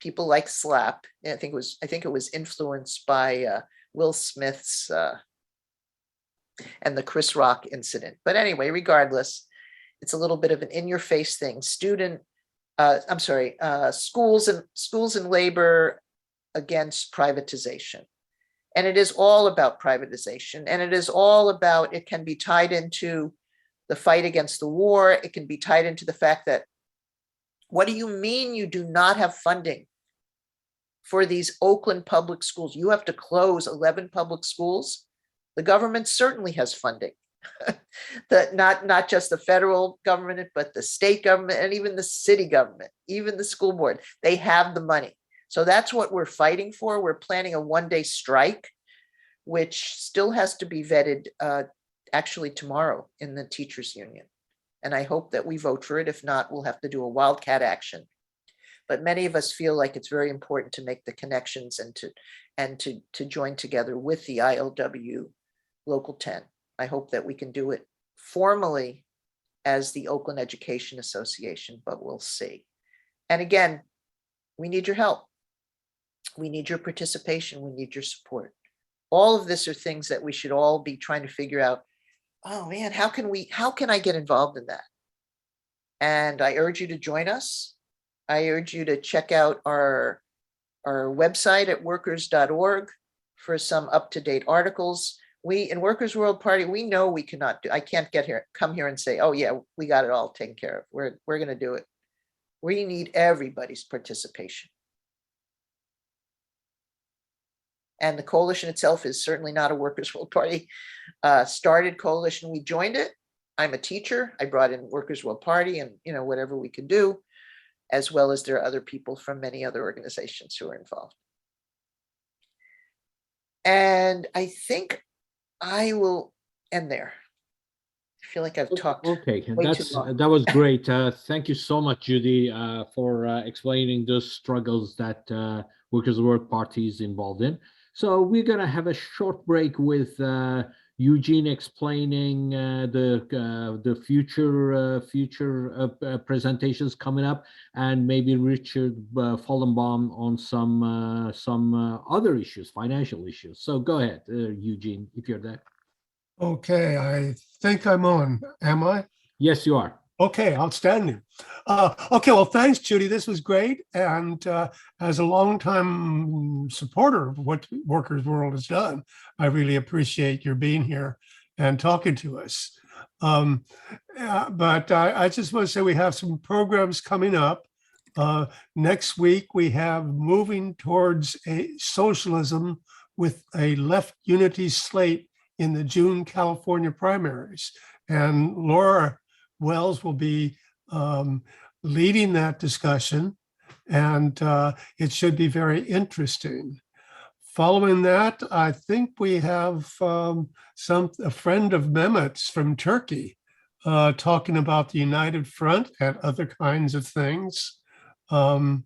people like SLAP. I think it was influenced by Will Smith's and the Chris Rock incident. But anyway, regardless, it's a little bit of an in-your-face thing. Schools and labor against privatization. And it is all about privatization. And it is all about, it can be tied into the fight against the war. It can be tied into the fact that, what do you mean you do not have funding for these Oakland public schools? You have to close 11 public schools. The government certainly has funding. Not just the federal government, but the state government and even the city government, even the school board. They have the money. So that's what we're fighting for. We're planning a one-day strike, which still has to be vetted actually tomorrow in the teachers union. And I hope that we vote for it. If not, we'll have to do a wildcat action. But many of us feel like it's very important to make the connections and to join together with the ILW Local 10. I hope that we can do it formally as the Oakland Education Association, but we'll see. And again, we need your help. We need your participation. We need your support. All of this are things that we should all be trying to figure out. Oh man, how can I get involved in that? And I urge you to join us. I urge you to check out our website at workers.org for some up-to-date articles. We in Workers' World Party, we know we cannot do, I can't come here and say, oh yeah, we got it all taken care of. We're going to do it. We need everybody's participation. And the coalition itself is certainly not a Workers' World Party started coalition. We joined it. I'm a teacher. I brought in Workers' World Party and, whatever we could do, as well as there are other people from many other organizations who are involved. And I think I will end there. I feel like I've talked. Okay, way too long. that was great. Thank you so much, Judy, for explaining those struggles that Workers' World Party is involved in. So we're going to have a short break with Eugene explaining the future presentations coming up, and maybe Richard Fallenbaum on some other issues, financial issues. So go ahead, Eugene, if you're there. Okay, I think I'm on. Am I? Yes, you are. Okay, outstanding. Okay, well, thanks, Judy. This was great. And as a longtime supporter of what Workers' World has done, I really appreciate your being here and talking to us. But I just want to say we have some programs coming up. Next week, we have Moving Towards a Socialism with a Left Unity Slate in the June California primaries. And Laura Wells will be leading that discussion, and it should be very interesting. Following that, I think we have a friend of Mehmet's from Turkey talking about the United Front and other kinds of things. And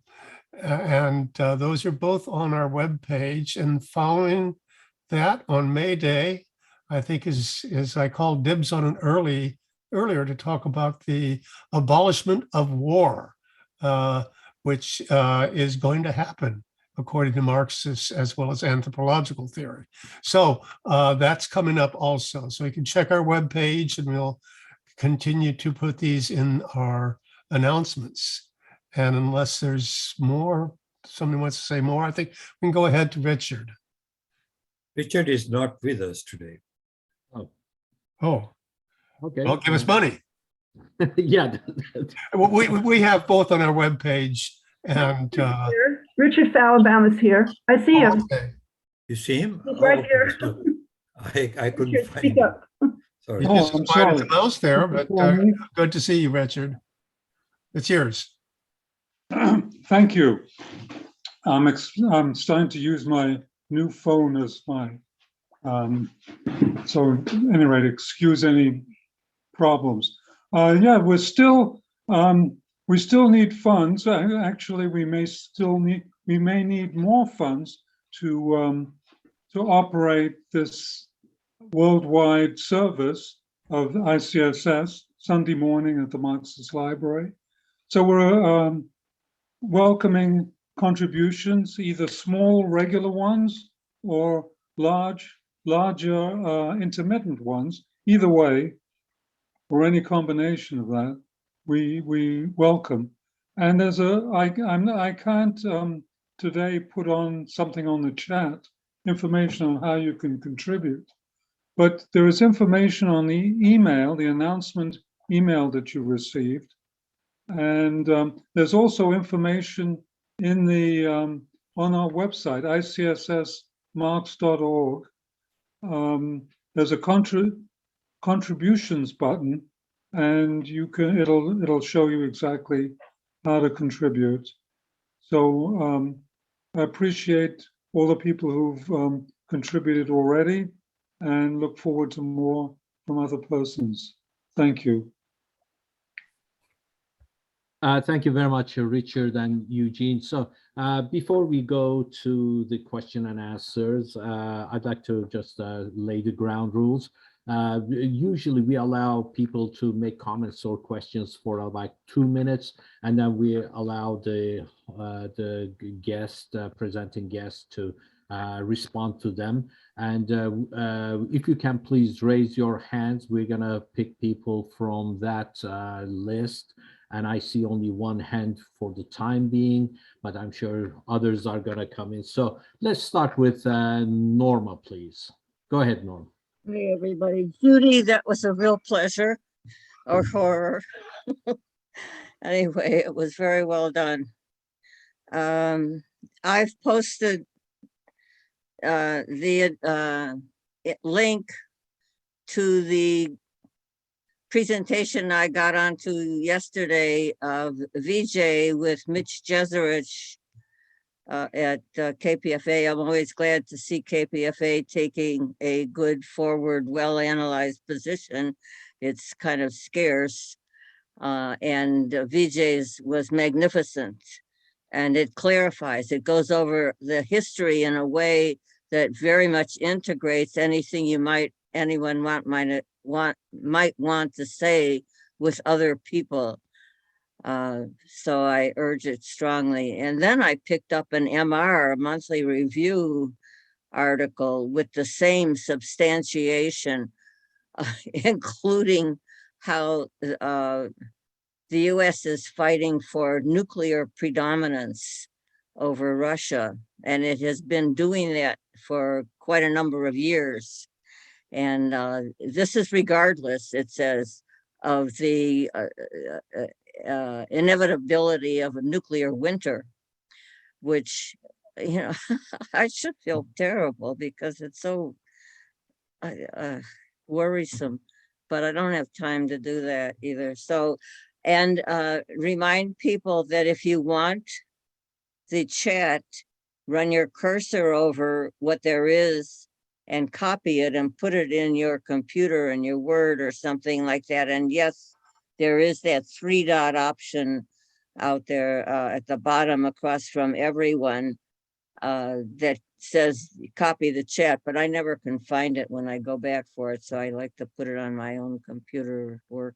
those are both on our webpage. And following that, on May Day, I think is I called dibs on an earlier to talk about the abolishment of war, which is going to happen according to Marxist as well as anthropological theory. So that's coming up also. So you can check our webpage, and we'll continue to put these in our announcements. And unless there's more, somebody wants to say more, I think we can go ahead to Richard. Richard is not with us today. Oh, Okay. well, give us money. Yeah. We have both on our webpage, and Richard Falabama's here. I see him. okay. You see him? He's right here. So I couldn't Richard, find speak him. up. Sorry. You just spied the mouse there, but good to see you, Richard. It's yours. Thank you. I'm starting to use my new phone as my, so at any rate, excuse any problems. Yeah, we still need funds. Actually, we may need more funds to operate this worldwide service of ICSS Sunday morning at the Marxist Library. So we're welcoming contributions, either small regular ones or larger intermittent ones. Either way, or any combination of that, we welcome. And there's I can't today put on something on the chat, information on how you can contribute, but there is information on the email, the announcement email that you received. And there's also information in the on our website, ICSSmarks.org. There's a contributions button, and you can it'll show you exactly how to contribute. So I appreciate all the people who've contributed already, and look forward to more from other persons. Thank you. Thank you very much, Richard and Eugene. So before we go to the question and answers, I'd like to just lay the ground rules. Usually we allow people to make comments or questions for about 2 minutes, and then we allow the guest, presenting guest, to respond to them. And if you can please raise your hands, we're gonna pick people from that list. And I see only one hand for the time being, but I'm sure others are gonna come in. So let's start with Norma, please. Go ahead, Norma. Hey, everybody. Judy, that was a real pleasure, or horror. Anyway, it was very well done. I've posted link to the presentation I got onto yesterday of VJ with Mitch Jeserich at KPFA. I'm always glad to see KPFA taking a good, forward, well-analyzed position. It's kind of scarce. And VJ's was magnificent. And it clarifies, it goes over the history in a way that very much integrates anything anyone might want to say with other people. So I urge it strongly. And then I picked up an MR, a monthly review article with the same substantiation, including how the US is fighting for nuclear predominance over Russia. And it has been doing that for quite a number of years. And this is regardless, it says, of the inevitability of a nuclear winter, which, you know, I should feel terrible because it's so worrisome, but I don't have time to do that either. So, and remind people that if you want the chat, run your cursor over what there is and copy it and put it in your computer and your Word or something like that. And yes, there is that 3-dot option out there at the bottom across from everyone that says copy the chat, but I never can find it when I go back for it. So I like to put it on my own computer work.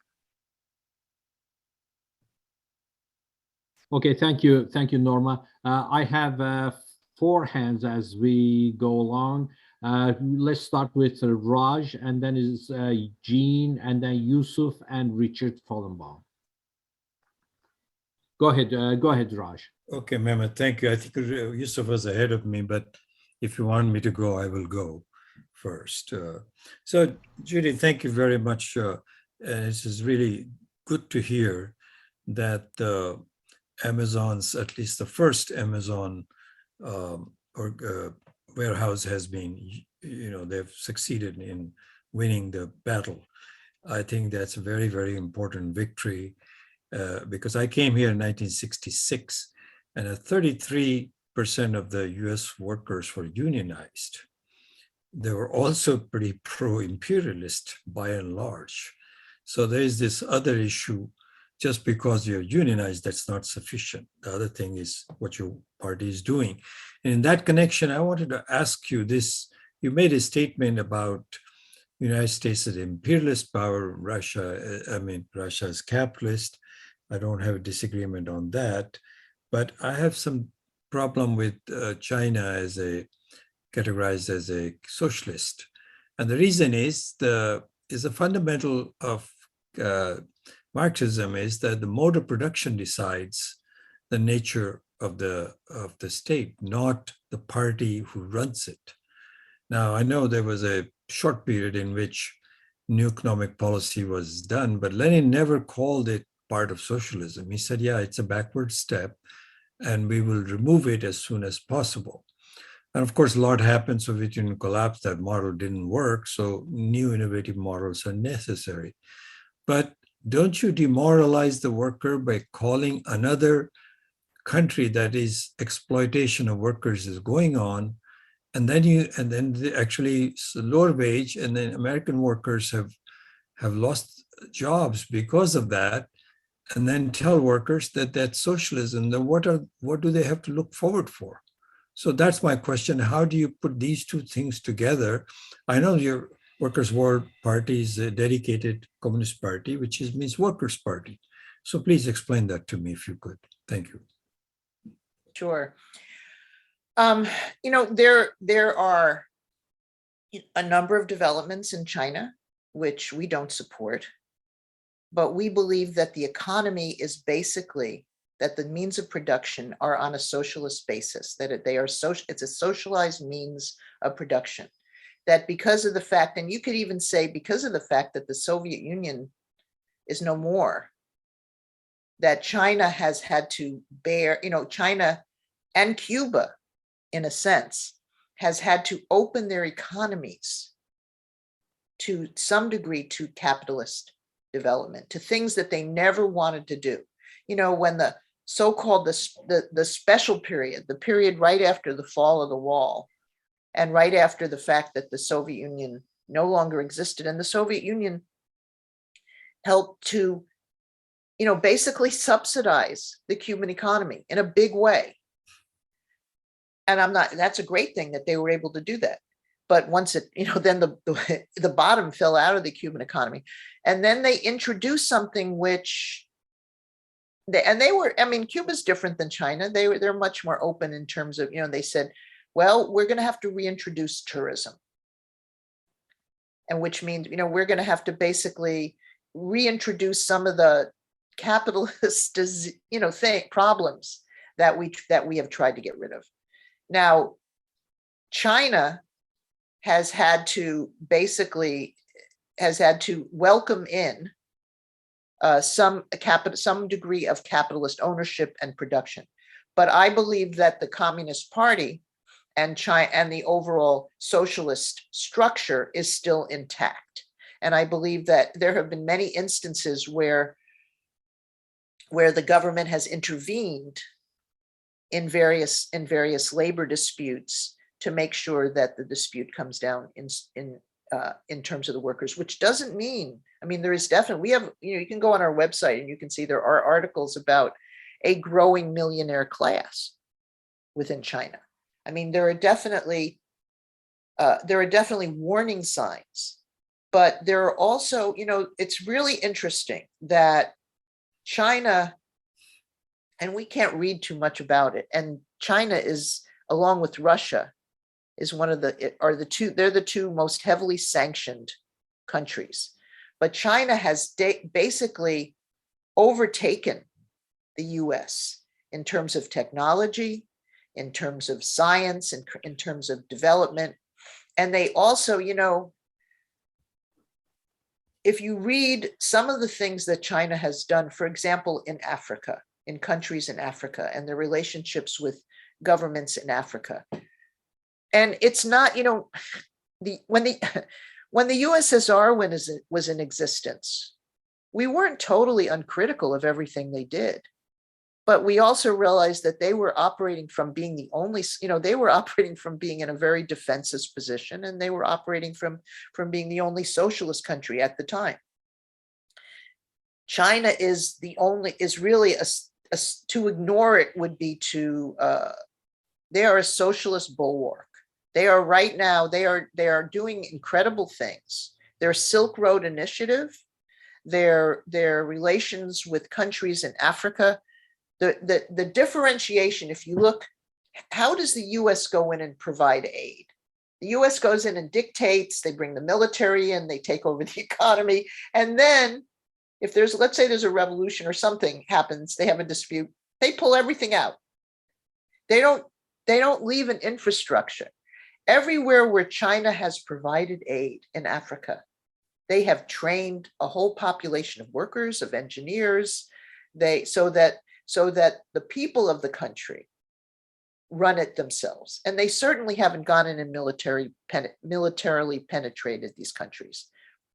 Okay, thank you, Norma. I have 4 hands as we go along. Let's start with Raj, and then is Jean, and then Yusuf and Richard Fallenbaum. Go ahead, Raj. Okay, Mehmet, thank you. I think Yusuf was ahead of me, but if you want me to go, I will go first. So, Judy, thank you very much. This is really good to hear that Amazon's, at least the first Amazon warehouse has been, they've succeeded in winning the battle. I think that's a very, very important victory because I came here in 1966 and 33% of the US workers were unionized. They were also pretty pro-imperialist by and large. So there is this other issue. Just because you're unionized, that's not sufficient. The other thing is what your party is doing. And in that connection, I wanted to ask you this. You made a statement about the United States as imperialist power, Russia is capitalist. I don't have a disagreement on that. But I have some problem with China as categorized as a socialist. And the reason is the fundamental of Marxism is that the mode of production decides the nature of the state, not the party who runs it. Now, I know there was a short period in which new economic policy was done, but Lenin never called it part of socialism. He said, yeah, it's a backward step, and we will remove it as soon as possible. And of course, a lot happened. Soviet Union collapsed. That model didn't work. So new innovative models are necessary. But don't you demoralize the worker by calling another country that is exploitation of workers is going on, and then they actually lower wage, and then American workers have lost jobs because of that, and then tell workers that that's socialism? Then what do they have to look forward for? So that's my question. How do you put these two things together? I know your Workers' War Party is a dedicated Communist Party, which means Workers' Party. So please explain that to me if you could. Thank you. Sure. There are a number of developments in China which we don't support, but we believe that the economy is basically that the means of production are on a socialist basis, that it's a socialized means of production. That because of the fact, and you could even say because of the fact that the Soviet Union is no more, that China has had to bear, China and Cuba, in a sense, has had to open their economies to some degree to capitalist development, to things that they never wanted to do. You know, when the so-called the special period, the period right after the fall of the wall, and right after the fact that the Soviet Union no longer existed, and the Soviet Union helped to, you know, basically subsidize the Cuban economy in a big way. And that's a great thing that they were able to do that. But once it, you know, then the bottom fell out of the Cuban economy. And then they introduced something which they were, I mean, Cuba's different than China. They're much more open in terms of, you know, they said, well, we're going to have to reintroduce tourism. And which means, you know, we're going to have to basically reintroduce some of the capitalist, you know, problems that we have tried to get rid of. Now, China has had to welcome in some degree of capitalist ownership and production. But I believe that the Communist Party and China and the overall socialist structure is still intact. And I believe that there have been many instances where the government has intervened in various labor disputes to make sure that the dispute comes down in terms of the workers, which doesn't mean, I mean, there is definitely, we have, you know, you can go on our website and you can see there are articles about a growing millionaire class within China. I mean, there are definitely warning signs, but there are also, you know, it's really interesting that China, and we can't read too much about it, and China is, along with Russia, is they're the two most heavily sanctioned countries. But China has basically overtaken the US in terms of technology, in terms of science, and in terms of development. And they also, you know, if you read some of the things that China has done, for example, in Africa, in countries in Africa, and their relationships with governments in Africa. And it's not, you know, when the USSR was in existence, we weren't totally uncritical of everything they did. But we also realized that they were operating from being the only, you know, they were operating from being in a very defensive position, and they were operating from being the only socialist country at the time. China is really to ignore it would be to, they are a socialist bulwark. They are right now, they are doing incredible things. Their Silk Road Initiative, their relations with countries in Africa, the differentiation, if you look, how does the US go in and provide aid? The US goes in and dictates, they bring the military in, they take over the economy. And then if let's say there's a revolution or something happens, they have a dispute, they pull everything out. They don't leave an infrastructure. Everywhere where China has provided aid in Africa, they have trained a whole population of workers, of engineers, so that the people of the country run it themselves. And they certainly haven't gone in and militarily penetrated these countries.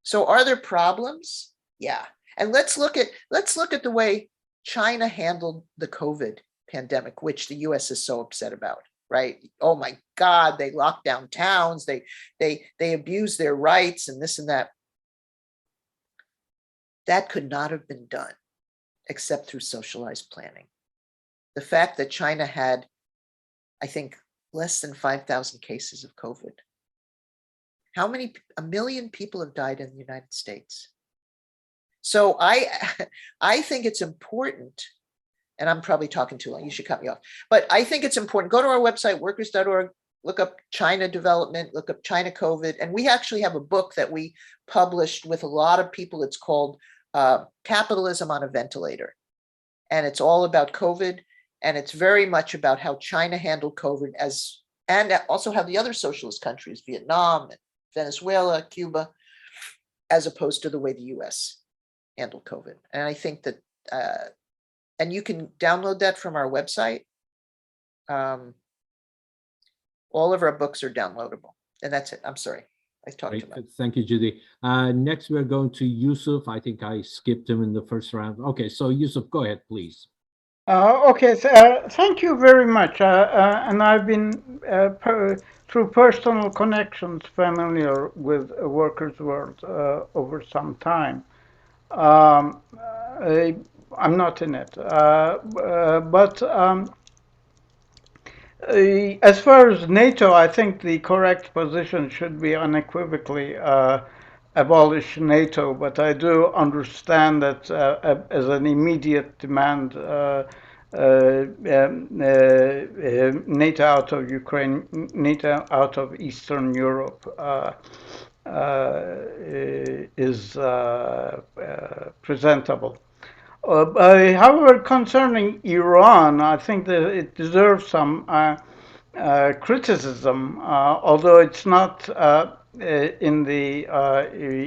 So are there problems? Yeah. And let's look at the way China handled the COVID pandemic, which the US is so upset about, right? Oh my God, they locked down towns, they abused their rights and this and that. That could not have been done except through socialized planning. The fact that China had, I think, less than 5,000 cases of COVID. How many? 1 million people have died in the United States. So I think it's important, and I'm probably talking too long, you should cut me off, but I think it's important. Go to our website, workers.org, look up China development, look up China COVID, and we actually have a book that we published with a lot of people. It's called Capitalism on a Ventilator. And it's all about COVID. And it's very much about how China handled COVID and also how the other socialist countries, Vietnam, Venezuela, Cuba, as opposed to the way the US handled COVID. And I think that, and you can download that from our website. All of our books are downloadable. And that's it. I'm sorry. I talked Great. too much. Thank you, Judy. Next, we're going to Yusuf. I think I skipped him in the first round. Okay, so Yusuf, go ahead, please. Okay, so, thank you very much. And I've been, through personal connections, familiar with Workers' World over some time. I'm not in it, but as far as NATO, I think the correct position should be unequivocally abolish NATO, but I do understand that as an immediate demand, NATO out of Ukraine, NATO out of Eastern Europe is presentable. However, concerning Iran, I think that it deserves some criticism, although it's not in the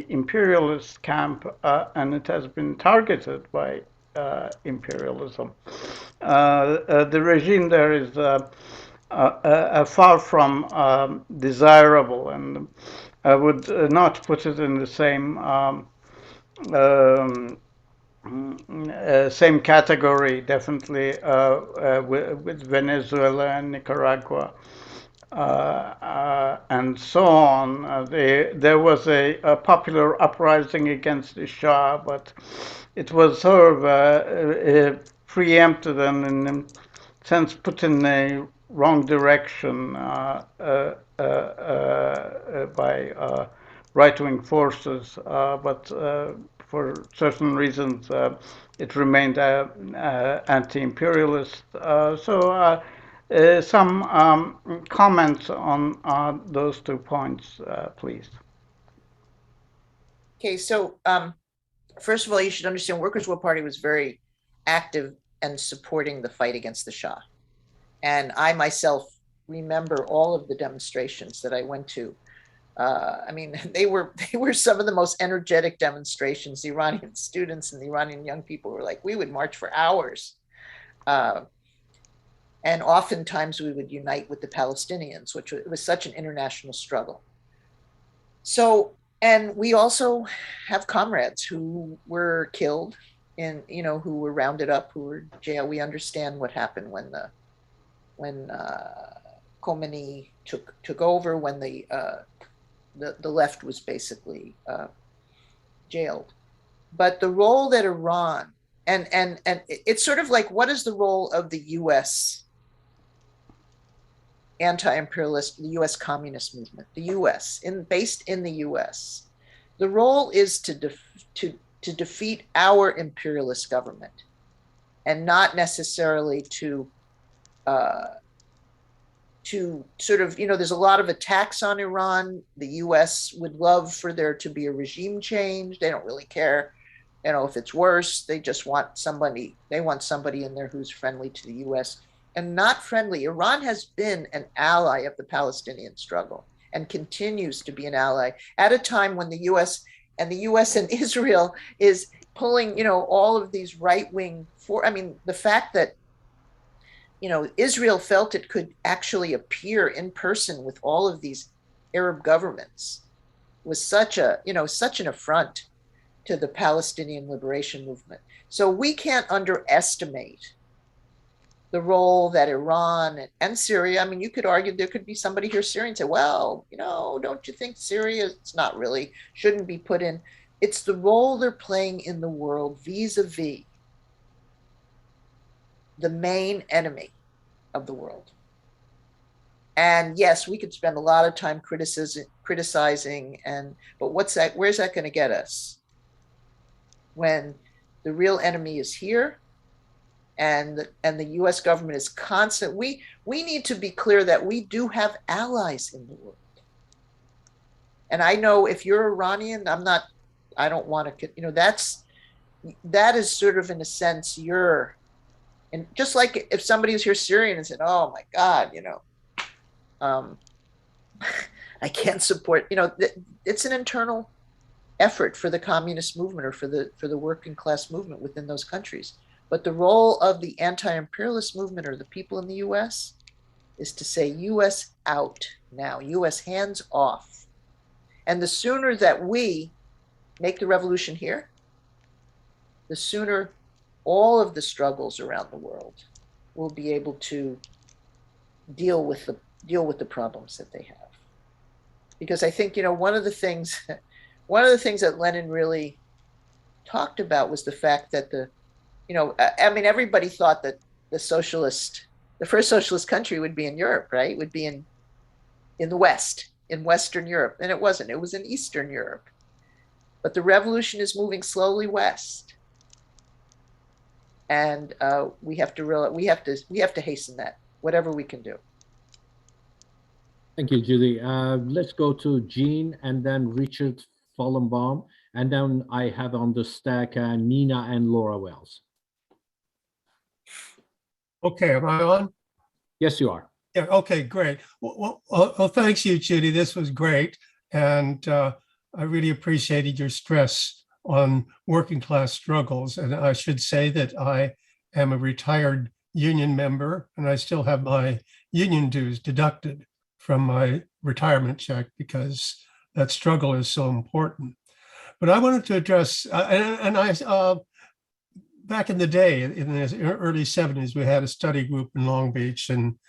imperialist camp, and it has been targeted by imperialism. The regime there is far from desirable, and I would not put it in the same category, definitely, with Venezuela and Nicaragua and so on. There was a popular uprising against the Shah, but it was sort of preempted and in a sense put in a wrong direction by right-wing forces, but for certain reasons it remained anti-imperialist. So some comments on those 2 points, please. Okay, so first of all, you should understand Workers' World Party was very active and supporting the fight against the Shah. And I myself remember all of the demonstrations that I went to. I mean, they were some of the most energetic demonstrations. The Iranian students and the Iranian young people were like, we would march for hours. And oftentimes we would unite with the Palestinians, which was such an international struggle. So, and we also have comrades who were killed and, you know, who were rounded up, who were jailed. We understand what happened when Khomeini took over, when the left was basically jailed. But the role that Iran, and it's sort of like, what is the role of the US anti-imperialist, the US communist movement, the US, based in the US? The role is to defeat our imperialist government, and not necessarily to sort of, you know, there's a lot of attacks on Iran. The US would love for there to be a regime change. They don't really care, you know, if it's worse. They just want somebody, in there who's friendly to the US and not friendly. Iran has been an ally of the Palestinian struggle and continues to be an ally at a time when the US and Israel is pulling, you know, all of these right-wing I mean, the fact that, you know, Israel felt it could actually appear in person with all of these Arab governments was such an affront to the Palestinian liberation movement. So we can't underestimate the role that Iran and Syria, I mean, you could argue there could be somebody here, Syria, and say, well, you know, don't you think Syria, it's not really, shouldn't be put in. It's the role they're playing in the world vis-a-vis the main enemy of the world. And yes, we could spend a lot of time criticizing, but where's that going to get us when the real enemy is here and the US government is constant? We need to be clear that we do have allies in the world. And I know if you're Iranian, I don't want to, you know, that is sort of, in a sense, and just like if somebody was here Syrian and said, oh my God, you know, I can't support, you know, it's an internal effort for the communist movement or for the working class movement within those countries. But the role of the anti-imperialist movement or the people in the US is to say US out now, US hands off. And the sooner that we make the revolution here, the sooner all of the struggles around the world will be able to deal with the problems that they have. Because I think, one of the things that Lenin really talked about was the fact that everybody thought that the first socialist country would be in Europe, right? Would be in the West, in Western Europe. And it wasn't, it was in Eastern Europe. But the revolution is moving slowly west. And we have to hasten that, whatever we can do. Thank you, Judy. Let's go to Jean and then Richard Fallenbaum. And then I have on the stack Nina and Laura Wells. Okay, am I on? Yes, you are. Yeah, okay, great. Well, thanks you, Judy. This was great. And I really appreciated your stress on working class struggles. And I should say that I am a retired union member and I still have my union dues deducted from my retirement check because that struggle is so important. But I wanted to address, back in the day, in the early 70s, we had a study group in Long Beach, and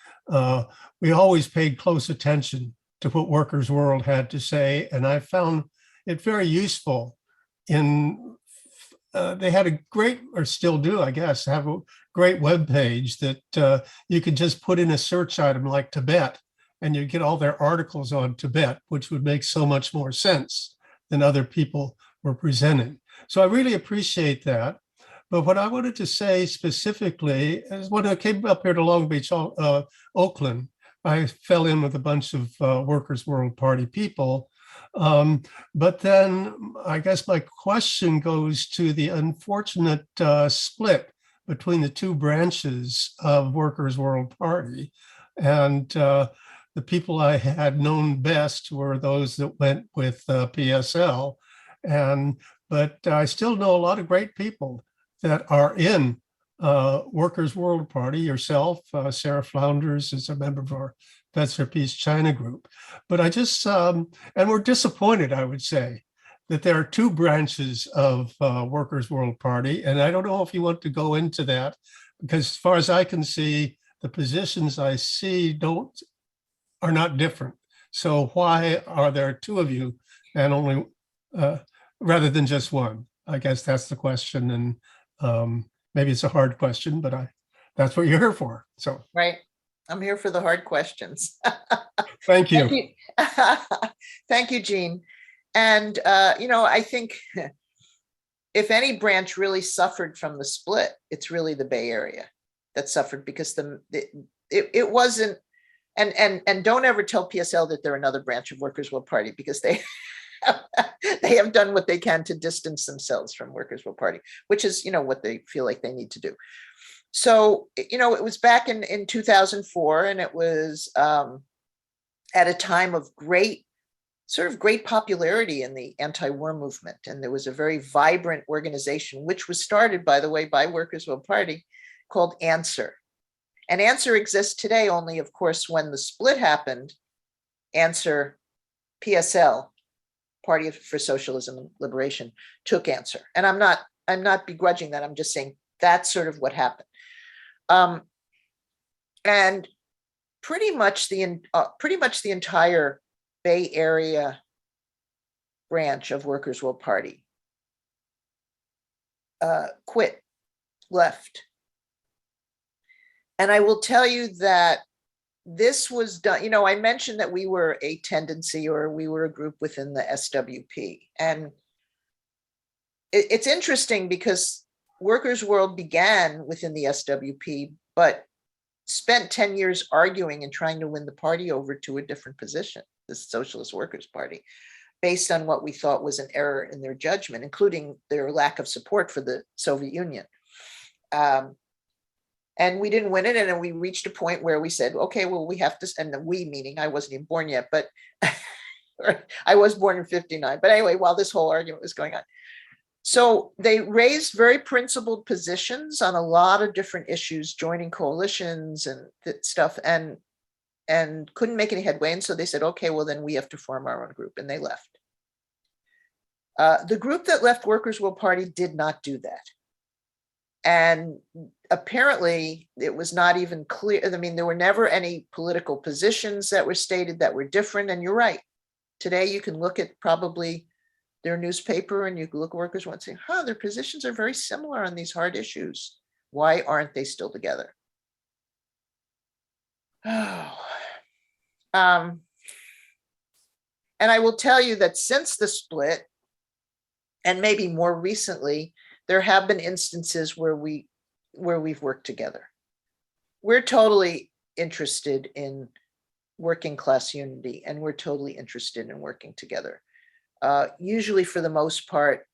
we always paid close attention to what Workers' World had to say. And I found it very useful they had a great, or still do, I guess, have a great webpage that you could just put in a search item like Tibet, and you get all their articles on Tibet, which would make so much more sense than other people were presenting. So I really appreciate that. But what I wanted to say specifically is when I came up here to Long Beach, Oakland, I fell in with a bunch of Workers' World Party people. But then I guess my question goes to the unfortunate split between the two branches of Workers' World Party. And the people I had known best were those that went with PSL. But I still know a lot of great people that are in Workers' World Party. Yourself, Sarah Flounders is a member of our Vets for Peace China group. But I just, and we're disappointed, I would say, that there are two branches of Workers' World Party. And I don't know if you want to go into that, because as far as I can see, the positions I see are not different. So why are there two of you and only, rather than just one? I guess that's the question. And maybe it's a hard question, but that's what you're here for. So Right. I'm here for the hard questions. thank you. Thank you, Jean. And, I think if any branch really suffered from the split, it's really the Bay Area that suffered, because it wasn't, and don't ever tell PSL that they're another branch of Workers' World Party, because they have done what they can to distance themselves from Workers' World Party, which is, what they feel like they need to do. So, it was back in 2004, and it was at a time of great popularity in the anti-war movement. And there was a very vibrant organization, which was started, by the way, by Workers' World Party, called Answer. And Answer exists today only, of course, when the split happened, Answer, PSL, Party for Socialism and Liberation, took Answer. And I'm not begrudging that. I'm just saying that's sort of what happened. And pretty much the entire Bay Area branch of Workers' World Party quit, left. And I will tell you that this was done, I mentioned that we were a tendency, or we were a group within the SWP. And it's interesting because Workers' World began within the SWP, but spent 10 years arguing and trying to win the party over to a different position, the Socialist Workers' Party, based on what we thought was an error in their judgment, including their lack of support for the Soviet Union. And we didn't win it. And then we reached a point where we said, okay, well, we have to, and the we meaning I wasn't even born yet, but I was born in 59. But anyway, while this whole argument was going on. So they raised very principled positions on a lot of different issues, joining coalitions and stuff. And and couldn't make any headway. And so they said, okay, well, then we have to form our own group, and they left. The group that left Workers' World Party did not do that. And apparently it was not even clear. I mean, there were never any political positions that were stated that were different. And you're right. Today you can look at probably their newspaper and you can look at Workers' World and say, huh, their positions are very similar on these hard issues. Why aren't they still together? Oh. And I will tell you that since the split, and maybe more recently, there have been instances where we've worked together. We're totally interested in working class unity, and we're totally interested in working together. Usually, for the most part,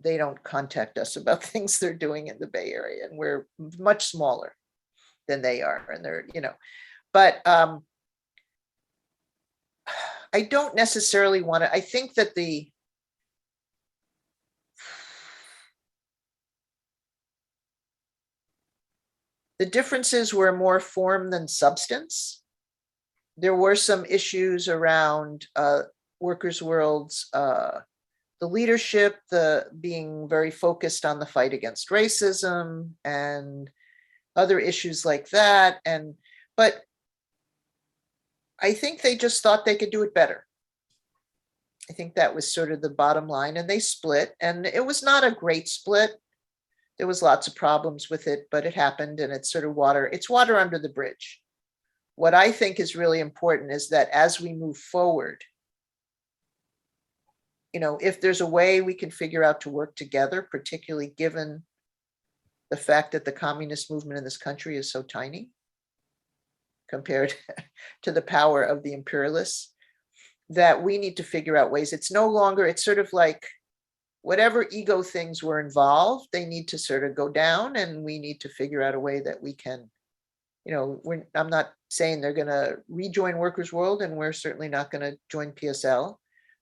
they don't contact us about things they're doing in the Bay Area, and we're much smaller than they are, and they're, but I don't necessarily want to. I think that the differences were more form than substance. There were some issues around Workers' World's the leadership, the being very focused on the fight against racism and other issues like that. But I think they just thought they could do it better. I think that was sort of the bottom line, and they split, and it was not a great split. There was lots of problems with it, but it happened, and it's sort of it's water under the bridge. What I think is really important is that as we move forward, if there's a way we can figure out to work together, particularly given the fact that the communist movement in this country is so tiny compared to the power of the imperialists, that we need to figure out ways. It's no longer, it's sort of like whatever ego things were involved, they need to sort of go down, and we need to figure out a way that we can, I'm not saying they're going to rejoin Workers' World, and we're certainly not going to join PSL,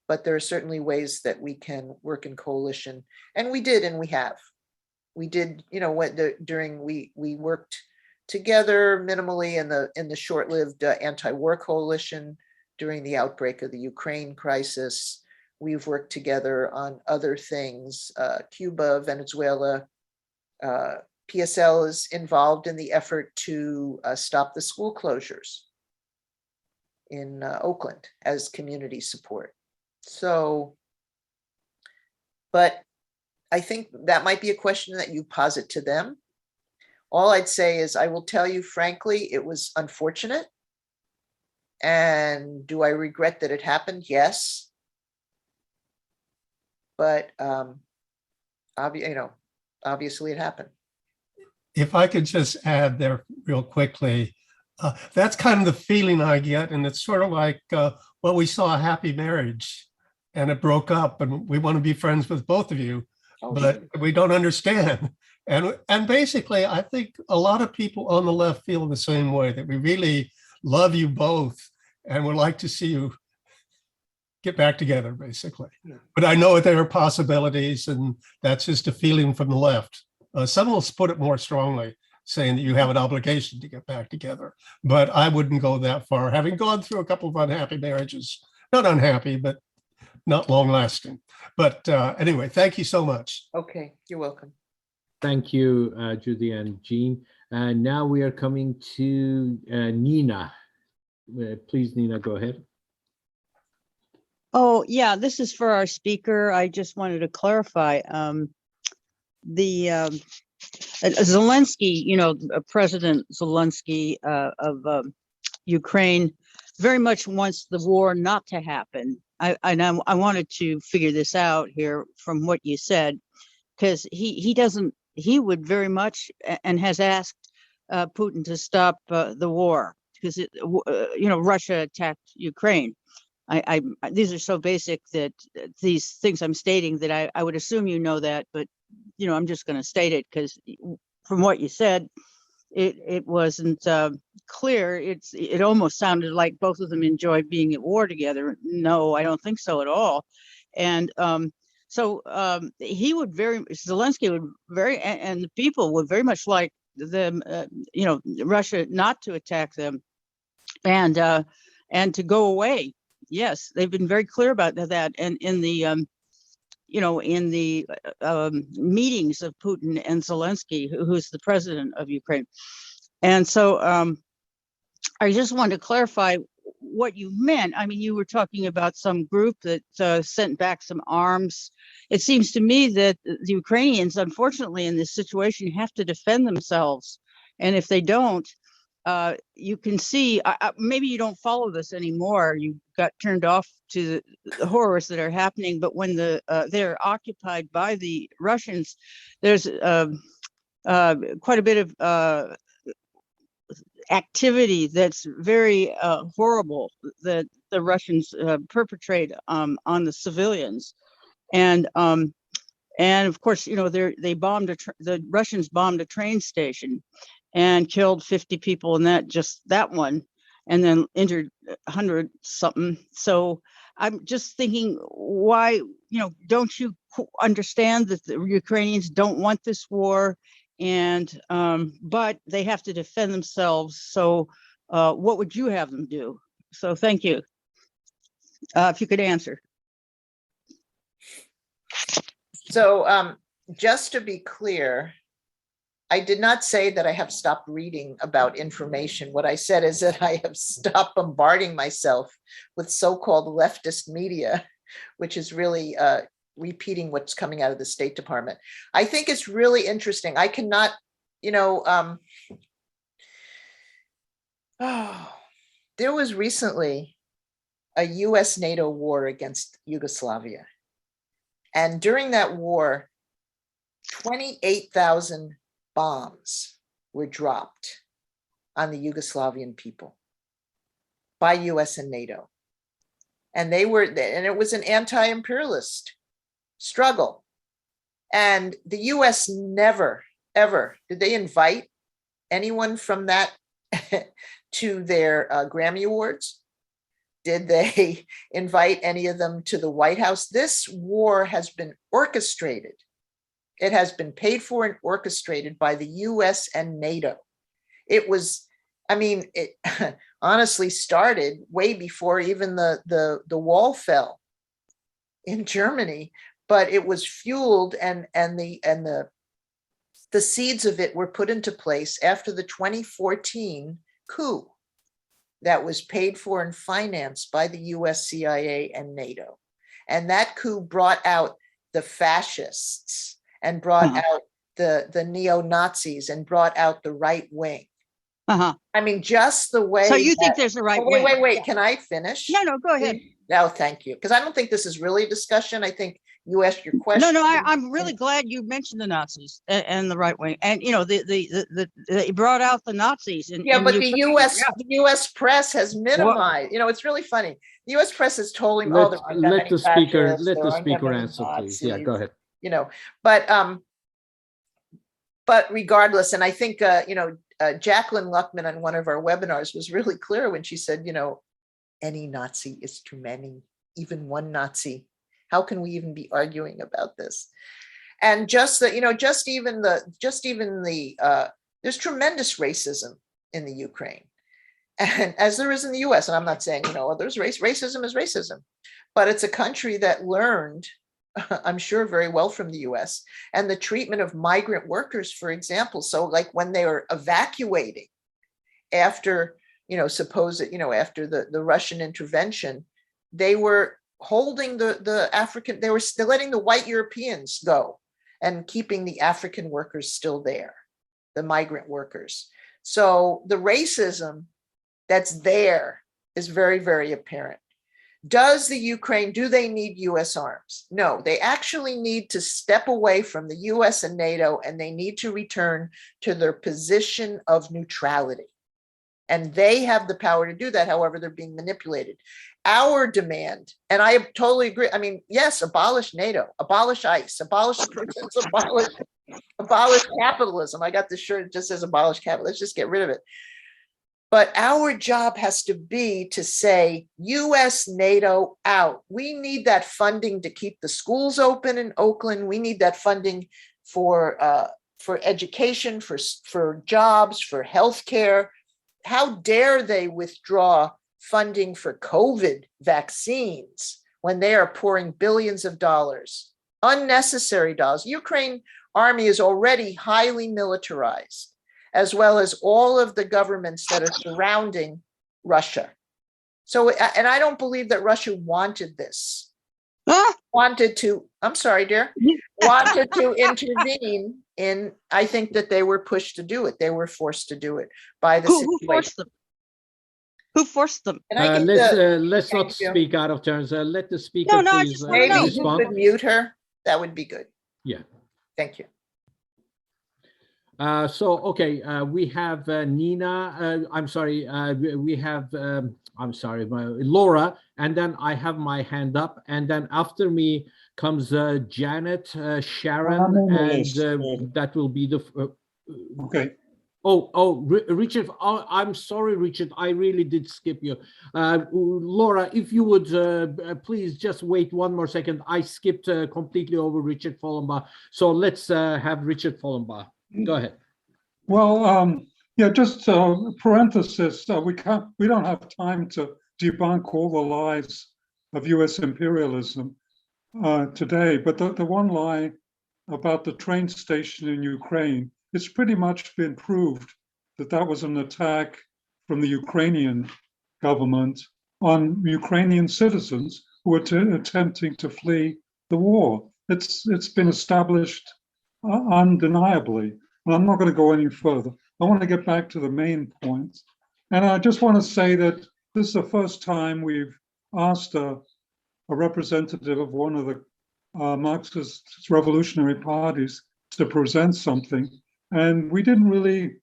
but there are certainly ways that we can work in coalition. And we did, and we have. We did, we worked together minimally in the short-lived anti-war coalition during the outbreak of the Ukraine crisis. We've worked together on other things, Cuba, Venezuela. PSL is involved in the effort to stop the school closures in Oakland as community support. So, but I think that might be a question that you posit to them. All I'd say is, I will tell you, frankly, it was unfortunate. And do I regret that it happened? Yes. But obviously it happened. If I could just add there real quickly, that's kind of the feeling I get. And it's sort of like, well, we saw a happy marriage and it broke up, and we want to be friends with both of you, but we don't understand. And basically, I think a lot of people on the left feel the same way, that we really love you both and would like to see you get back together, basically. Yeah. But I know there are possibilities, and that's just a feeling from the left. Some will put it more strongly, saying that you have an obligation to get back together. But I wouldn't go that far, having gone through a couple of unhappy marriages. Not unhappy, but not long lasting. But anyway, thank you so much. Okay, you're welcome. Thank you, Judy and Jean. And now we are coming to Nina. Please, Nina, go ahead. Oh, yeah, this is for our speaker. I just wanted to clarify Zelensky, President Zelensky of Ukraine very much wants the war not to happen. I wanted to figure this out here from what you said, because he would very much and has asked Putin to stop the war, because Russia attacked Ukraine. These are so basic that these things I'm stating that I would assume you know that, but I'm just going to state it because from what you said, it wasn't clear. It almost sounded like both of them enjoyed being at war together. No, I don't think so at all. And Zelensky would and the people would very much like them, Russia not to attack them. and to go away. Yes, they've been very clear about that, and in the in the meetings of Putin and Zelensky, who's the president of Ukraine. And so I just wanted to clarify what you meant. I mean, you were talking about some group that sent back some arms. It seems to me that the Ukrainians, unfortunately, in this situation, have to defend themselves. And if they don't, you can see, maybe you don't follow this anymore. You got turned off to the horrors that are happening. But when they're occupied by the Russians, there's quite a bit of activity that's very horrible that the Russians perpetrate on the civilians, and of course, they bombed the Russians bombed a train station and killed 50 people in that one, and then injured 100 something. So I'm just thinking, why, don't you understand that the Ukrainians don't want this war? And but they have to defend themselves. So what would you have them do? So thank you. If you could answer. So just to be clear, I did not say that I have stopped reading about information. What I said is that I have stopped bombarding myself with so-called leftist media, which is really repeating what's coming out of the State Department. I think it's really interesting. I cannot, there was recently a US-NATO war against Yugoslavia. And during that war, 28,000 bombs were dropped on the Yugoslavian people by US and NATO. And it was an anti-imperialist struggle. And the US never, ever, did they invite anyone from that to their Grammy Awards? Did they invite any of them to the White House? This war has been orchestrated. It has been paid for and orchestrated by the US and NATO. It was, it honestly started way before even the wall fell in Germany, but it was fueled and the seeds of it were put into place after the 2014 coup that was paid for and financed by the US, CIA, and NATO. And that coup brought out the fascists and brought out the neo-Nazis and brought out the right wing. Just the way. So you think there's a right wing? Wait. Can I finish? No, go ahead. No, thank you. Because I don't think this is really a discussion. I think you asked your question. No, I'm really glad you mentioned the Nazis and the right wing, and they brought out the Nazis. But the U.S. press has minimized. It's really funny. The U.S. press is totally. Let the speaker answer, please. Yeah, go ahead. But regardless, and I think Jacqueline Luckman on one of our webinars was really clear when she said, any Nazi is too many, even one Nazi. How can we even be arguing about this? And just that, there's tremendous racism in the Ukraine, and as there is in the US. And I'm not saying, there's racism is racism, but it's a country that learned, I'm sure, very well from the US, and the treatment of migrant workers, for example. So like when they were evacuating after, after the Russian intervention, they were holding the African, they're letting the white Europeans go and keeping the African workers still there, the migrant workers. So the racism that's there is very, very apparent. Does the Ukraine, do they need US arms? No, they actually need to step away from the US and NATO, and they need to return to their position of neutrality. And they have the power to do that. However, they're being manipulated. Our demand, and I totally agree. Yes, abolish NATO, abolish ICE, abolish prisons, abolish capitalism. I got this shirt that just says abolish capitalism. Let's just get rid of it. But our job has to be to say, US, NATO out. We need that funding to keep the schools open in Oakland. We need that funding for education, for jobs, for healthcare. how dare they withdraw funding for COVID vaccines when they are pouring billions of dollars, unnecessary dollars. Ukraine army is already highly militarized, as well as all of the governments that are surrounding Russia. So, and I don't believe that Russia wanted this. Ah, Wanted to, I'm sorry, dear, wanted to intervene in, I think that they were pushed to do it. They were forced to do it by the who forced situation. them? Who forced them? Can I get Let's not thank you. speak out of turns. Let the speaker No, no, I please just wanna know. maybe you respond. could mute her? That would be good. Yeah. Thank you. Okay, we have Nina, I'm sorry, we have, I'm sorry, Laura, and then I have my hand up, and then after me comes Janet, Sharon, I'm on the and list. that will be the, Okay. Richard, I'm sorry, Richard, I really did skip you. Laura, if you would please just wait one more second. I skipped completely over Richard Fallenbach. So let's have Richard Fallenbach. Go ahead. Well, yeah, just parenthesis. We don't have time to debunk all the lies of U.S. imperialism today. But the one lie about the train station in Ukraine, it's pretty much been proved that that was an attack from the Ukrainian government on Ukrainian citizens who were attempting to flee the war. It's been established undeniably. And I'm not going to go any further. I want to get back to the main point. And I just want to say that this is the first time we've asked a representative of one of the Marxist revolutionary parties to present something. And we didn't really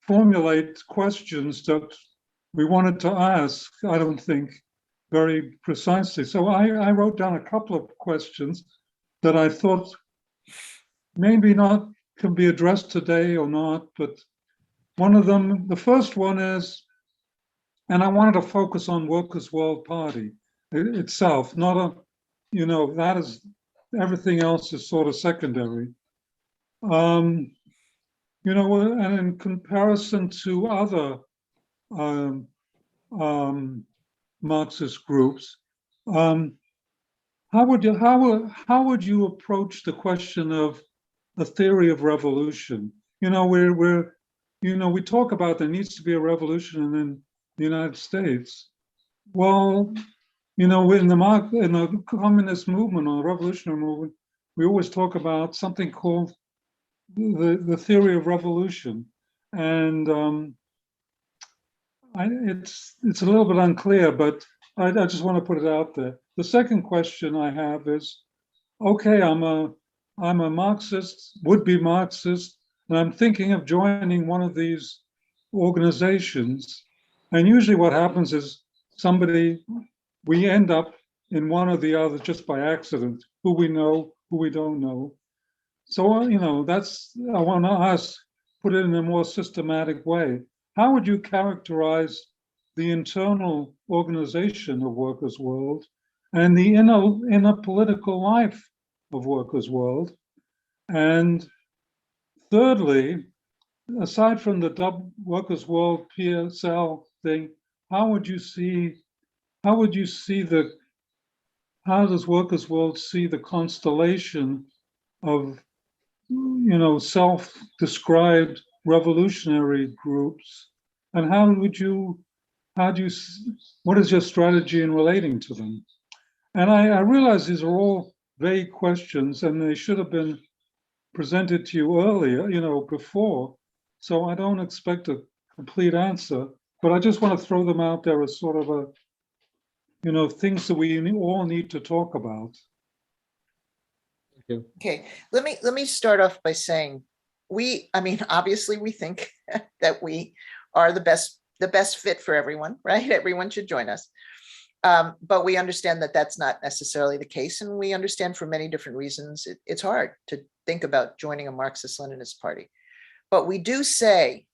formulate questions that we wanted to ask, I don't think, very precisely. So I wrote down a couple of questions that I thought maybe not can be addressed today or not, but one of them, the first one is, and I wanted to focus on Workers' World Party itself, not a, that is, everything else is sort of secondary. And in comparison to other Marxist groups, how would you approach the question of a theory of revolution? We talk about there needs to be a revolution in the United States. Well, in the communist movement or the revolutionary movement, we always talk about something called the theory of revolution, and it's a little bit unclear, but I just want to put it out there. The second question I have is, okay, I'm a Marxist, would-be Marxist, and I'm thinking of joining one of these organizations. And usually what happens is we end up in one or the other just by accident, who we know, who we don't know. So, I want to put it in a more systematic way. How would you characterize the internal organization of Workers' World and the inner political life of Workers' World? And thirdly, aside from the Workers' World PSL thing, how does Workers' World see the constellation of self-described revolutionary groups, and what is your strategy in relating to them? And I realize these are all vague questions, and they should have been presented to you earlier, before. So I don't expect a complete answer, but I just want to throw them out there as sort of things that we all need to talk about. Okay, let me start off by saying obviously we think that we are the best fit for everyone, right? Everyone should join us. But we understand that that's not necessarily the case. And we understand for many different reasons, it's hard to think about joining a Marxist-Leninist party. But we do say,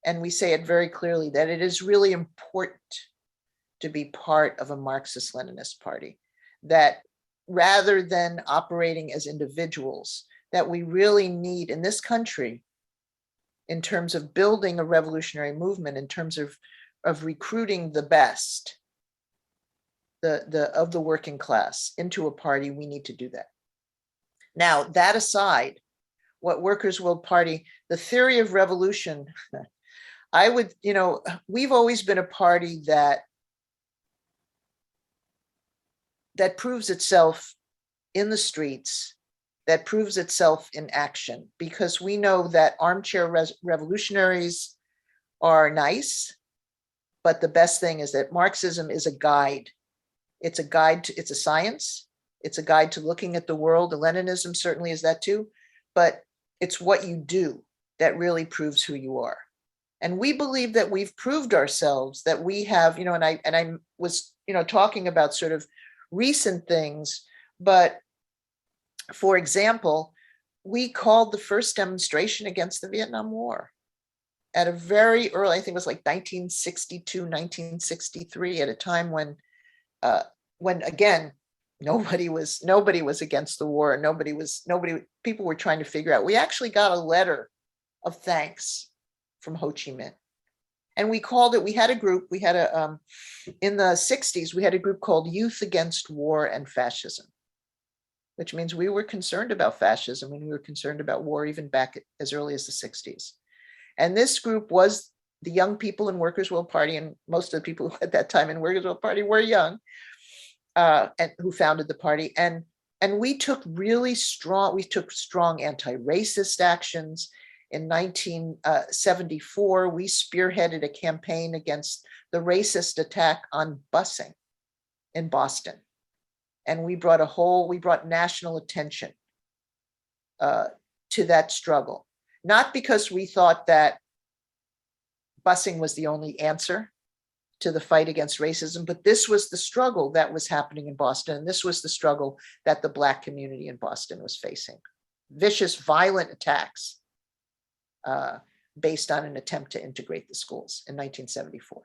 and we say it very clearly, that it is really important to be part of a Marxist-Leninist party, that rather than operating as individuals, that we really need in this country in terms of building a revolutionary movement, in terms of recruiting the best of the working class into a party, we need to do that. Now, that aside, what Workers' World Party, the theory of revolution, I would, we've always been a party that proves itself in the streets, that proves itself in action, because we know that armchair revolutionaries are nice, but the best thing is that Marxism is a guide. It's a guide to, it's a science. It's a guide to looking at the world. The Leninism certainly is that too, but it's what you do that really proves who you are. And we believe that we've proved ourselves, that we have, and I was, talking about sort of recent things, but for example, we called the first demonstration against the Vietnam War at a very early, I think it was like 1962, 1963, at a time when again, nobody was against the war. People were trying to figure out. We actually got a letter of thanks from Ho Chi Minh. And we called it, we had a group, in the 60s, we had a group called Youth Against War and Fascism, which means we were concerned about fascism and we were concerned about war even back as early as the 60s. And this group was the young people in Workers' World Party, and most of the people at that time in Workers' World Party were young, and who founded the party. And we took strong anti-racist actions. In 1974, we spearheaded a campaign against the racist attack on busing in Boston. And we brought national attention to that struggle. Not because we thought that busing was the only answer to the fight against racism, but this was the struggle that was happening in Boston. And this was the struggle that the Black community in Boston was facing. Vicious, violent attacks based on an attempt to integrate the schools in 1974.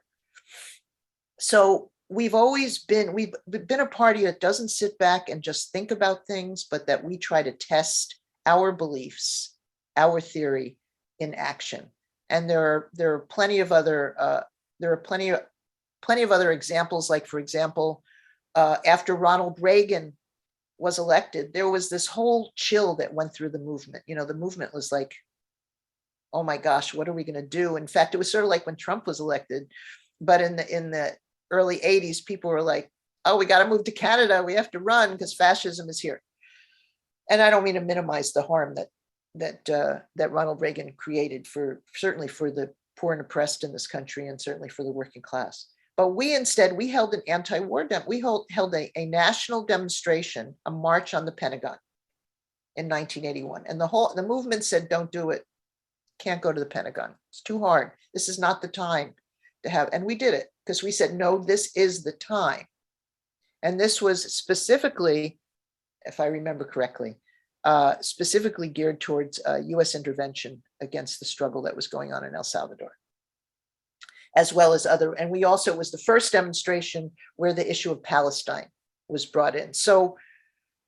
So we've been a party that doesn't sit back and just think about things, but that we try to test our beliefs, our theory in action. And there are plenty of other examples. Like, for example, after Ronald Reagan was elected, there was this whole chill that went through the movement. The movement was like, oh my gosh, what are we going to do? In fact, it was sort of like when Trump was elected, but in the early 80s, people were like, oh, we got to move to Canada. We have to run because fascism is here. And I don't mean to minimize the harm that Ronald Reagan created certainly for the poor and oppressed in this country, and certainly for the working class. But we held an anti-war we held a national demonstration, a march on the Pentagon in 1981. And the movement said, don't do it. Can't go to the Pentagon. It's too hard. This is not the time to have, and we did it because we said, no, this is the time. And this was specifically, if I remember correctly, specifically geared towards US intervention against the struggle that was going on in El Salvador, as well as other, and it was the first demonstration where the issue of Palestine was brought in. So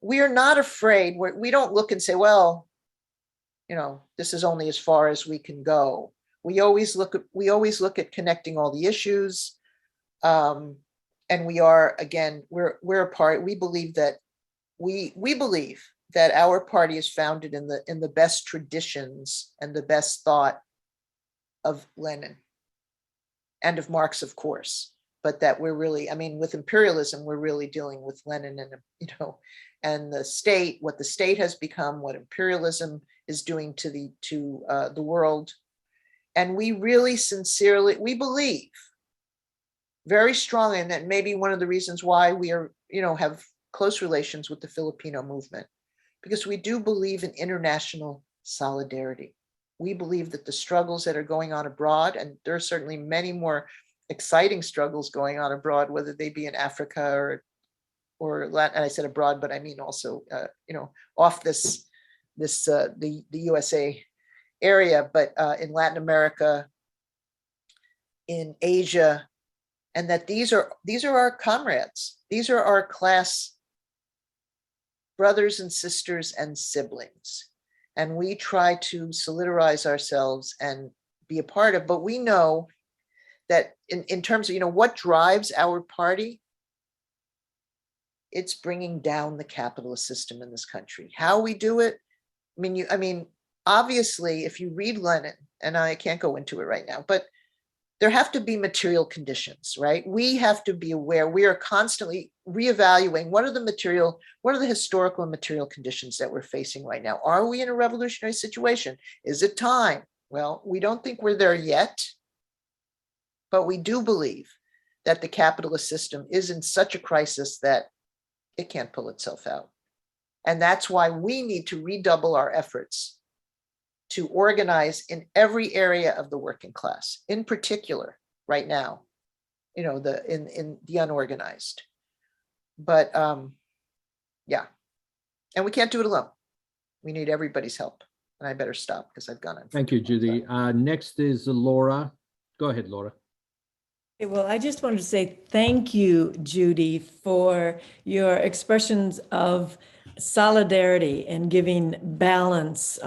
we are not afraid. We don't look and say, well, this is only as far as we can go. We always look at connecting all the issues. And we're a part, we believe that our party is founded in the best traditions and the best thought of Lenin and of Marx, of course, but that we're really, with imperialism, we're really dealing with Lenin and the state, what the state has become, what imperialism is doing to the world. And we really sincerely, we believe very strongly, and that may be one of the reasons why we are, have close relations with the Filipino movement, because we do believe in international solidarity. We believe that the struggles that are going on abroad, and there are certainly many more exciting struggles going on abroad, whether they be in Africa or Latin, and I said abroad, but I mean also, off the USA area, but in Latin America, in Asia, and that these are our comrades. These are our class brothers and sisters and siblings. And we try to solidarize ourselves and be a part of, but we know that in terms of, what drives our party, it's bringing down the capitalist system in this country. How we do it, obviously, if you read Lenin, and I can't go into it right now, but there have to be material conditions, right? We have to be aware. We are constantly reevaluating what are the historical and material conditions that we're facing right now? Are we in a revolutionary situation? Is it time? Well, we don't think we're there yet, but we do believe that the capitalist system is in such a crisis that it can't pull itself out. And that's why we need to redouble our efforts to organize in every area of the working class, in particular, right now, in the unorganized. But yeah, and we can't do it alone. We need everybody's help. And I better stop because I've gone on. Thank you, Judy. Next is Laura. Go ahead, Laura. Okay, well, I just wanted to say thank you, Judy, for your expressions of solidarity and giving balance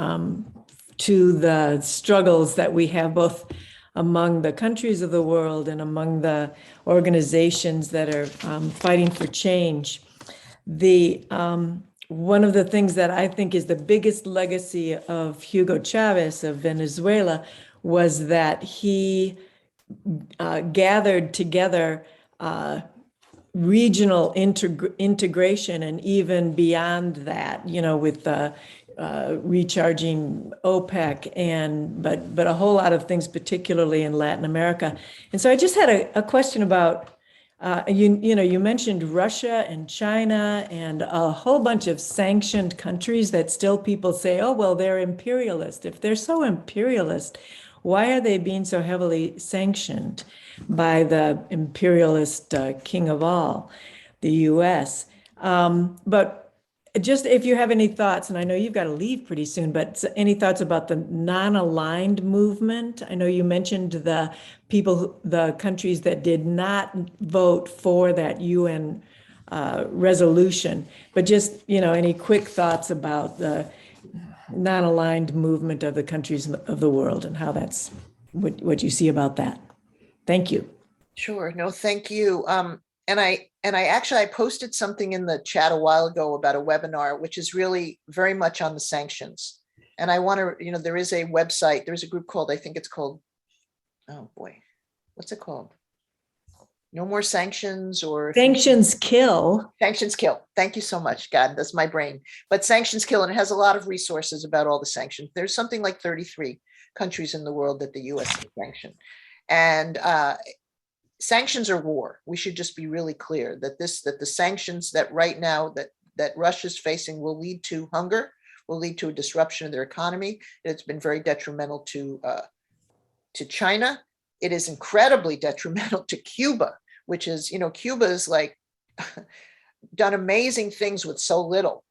to the struggles that we have both among the countries of the world and among the organizations that are fighting for change. One of the things that I think is the biggest legacy of Hugo Chavez of Venezuela was that he gathered together regional integration, and even beyond that, with recharging OPEC but a whole lot of things, particularly in Latin America. And so I just had a question about you mentioned Russia and China and a whole bunch of sanctioned countries that still people say, oh, well, they're imperialist. If they're so imperialist, why are they being so heavily sanctioned by the imperialist king of all, the US? But just if you have any thoughts, and I know you've got to leave pretty soon, but any thoughts about the non-aligned movement? I know you mentioned the countries that did not vote for that UN resolution, but just, any quick thoughts about the non-aligned movement of the countries of the world and how that's what you see about that. Thank you. Sure. No, thank you. And I posted something in the chat a while ago about a webinar, which is really very much on the sanctions. And I want to, there is a website, there's a group called, I think it's called, oh boy, what's it called? No More Sanctions or Sanctions Kill. Sanctions Kill. Thank you so much. God, that's my brain. But Sanctions Kill, and it has a lot of resources about all the sanctions. There's something like 33 countries in the world that the US has sanctioned. And sanctions are war. We should just be really clear that the sanctions that right now that Russia's facing will lead to hunger, will lead to a disruption of their economy. It's been very detrimental to China. It is incredibly detrimental to Cuba, which is, Cuba is like done amazing things with so little.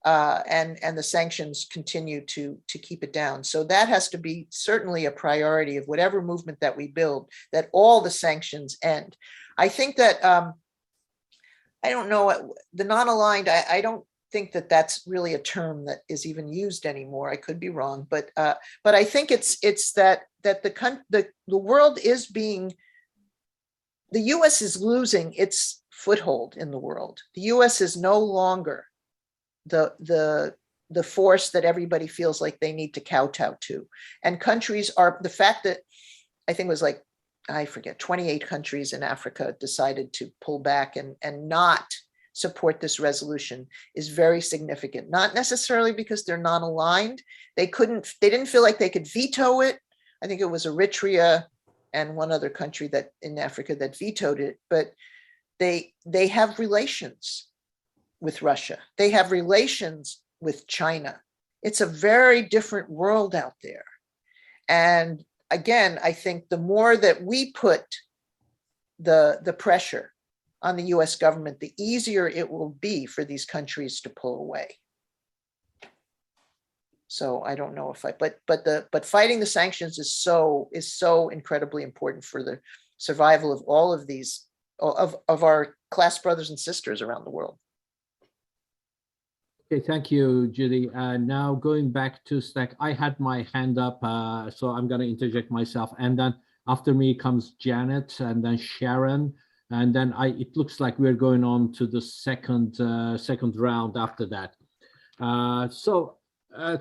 And the sanctions continue to keep it down. So that has to be certainly a priority of whatever movement that we build, that all the sanctions end. I think that, I don't know, the non-aligned, I don't think that that's really a term that is even used anymore. I could be wrong, but I think it's that the world is being, the US is losing its foothold in the world. The US is no longer the force that everybody feels like they need to kowtow to. And countries are, the fact that I think it was like, I forget, 28 countries in Africa decided to pull back and not support this resolution is very significant. Not necessarily because they're non-aligned. They didn't feel like they could veto it. I think it was Eritrea and one other country that in Africa that vetoed it, but they have relations with Russia. They have relations with China. It's a very different world out there. And again, I think the more that we put the pressure on the US government, the easier it will be for these countries to pull away. So I don't know if but fighting the sanctions is so incredibly important for the survival of all of these, of our class brothers and sisters around the world. Okay, thank you, Judy. Now going back to Stack, I had my hand up, so I'm going to interject myself. And then after me comes Janet, and then Sharon, and then it looks like we're going on to the second round after that.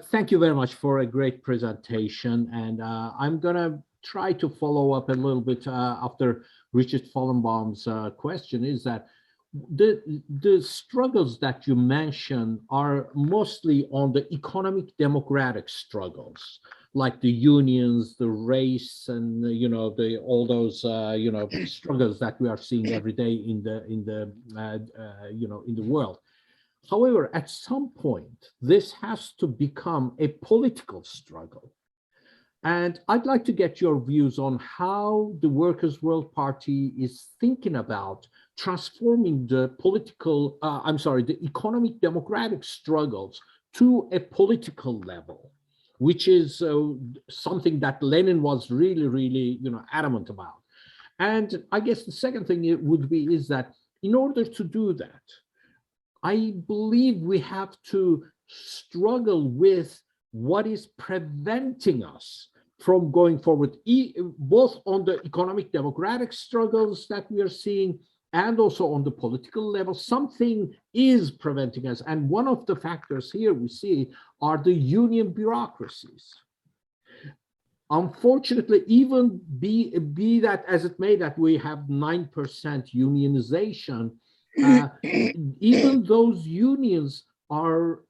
Thank you very much for a great presentation, and I'm going to try to follow up a little bit after Richard Fallenbaum's question. Is that the struggles that you mentioned are mostly on the economic democratic struggles, like the unions, the race, and all those struggles that we are seeing every day in the world. However, at some point, this has to become a political struggle. And I'd like to get your views on how the Workers' World Party is thinking about transforming the the economic democratic struggles to a political level, which is something that Lenin was really, adamant about. And I guess the second thing is that in order to do that, I believe we have to struggle with what is preventing us from going forward, both on the economic democratic struggles that we are seeing and also on the political level. Something is preventing us. And one of the factors here we see are the union bureaucracies. Unfortunately, even be that as it may, that we have 9% unionization, even those unions are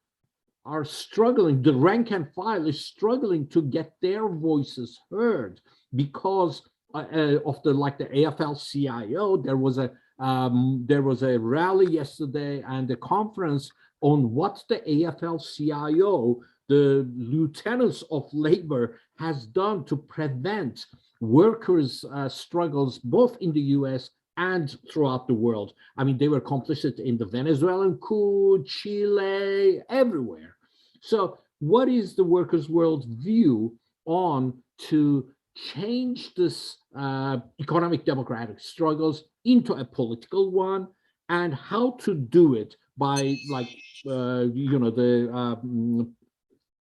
struggling. The rank and file is struggling to get their voices heard because of the AFL-CIO. There was a rally yesterday and a conference on what the AFL-CIO, the lieutenants of labor, has done to prevent workers' struggles both in the US and throughout the world. I mean, they were complicit in the Venezuelan coup, Chile, everywhere. So what is the Workers' World view on to change this economic democratic struggles into a political one, and how to do it by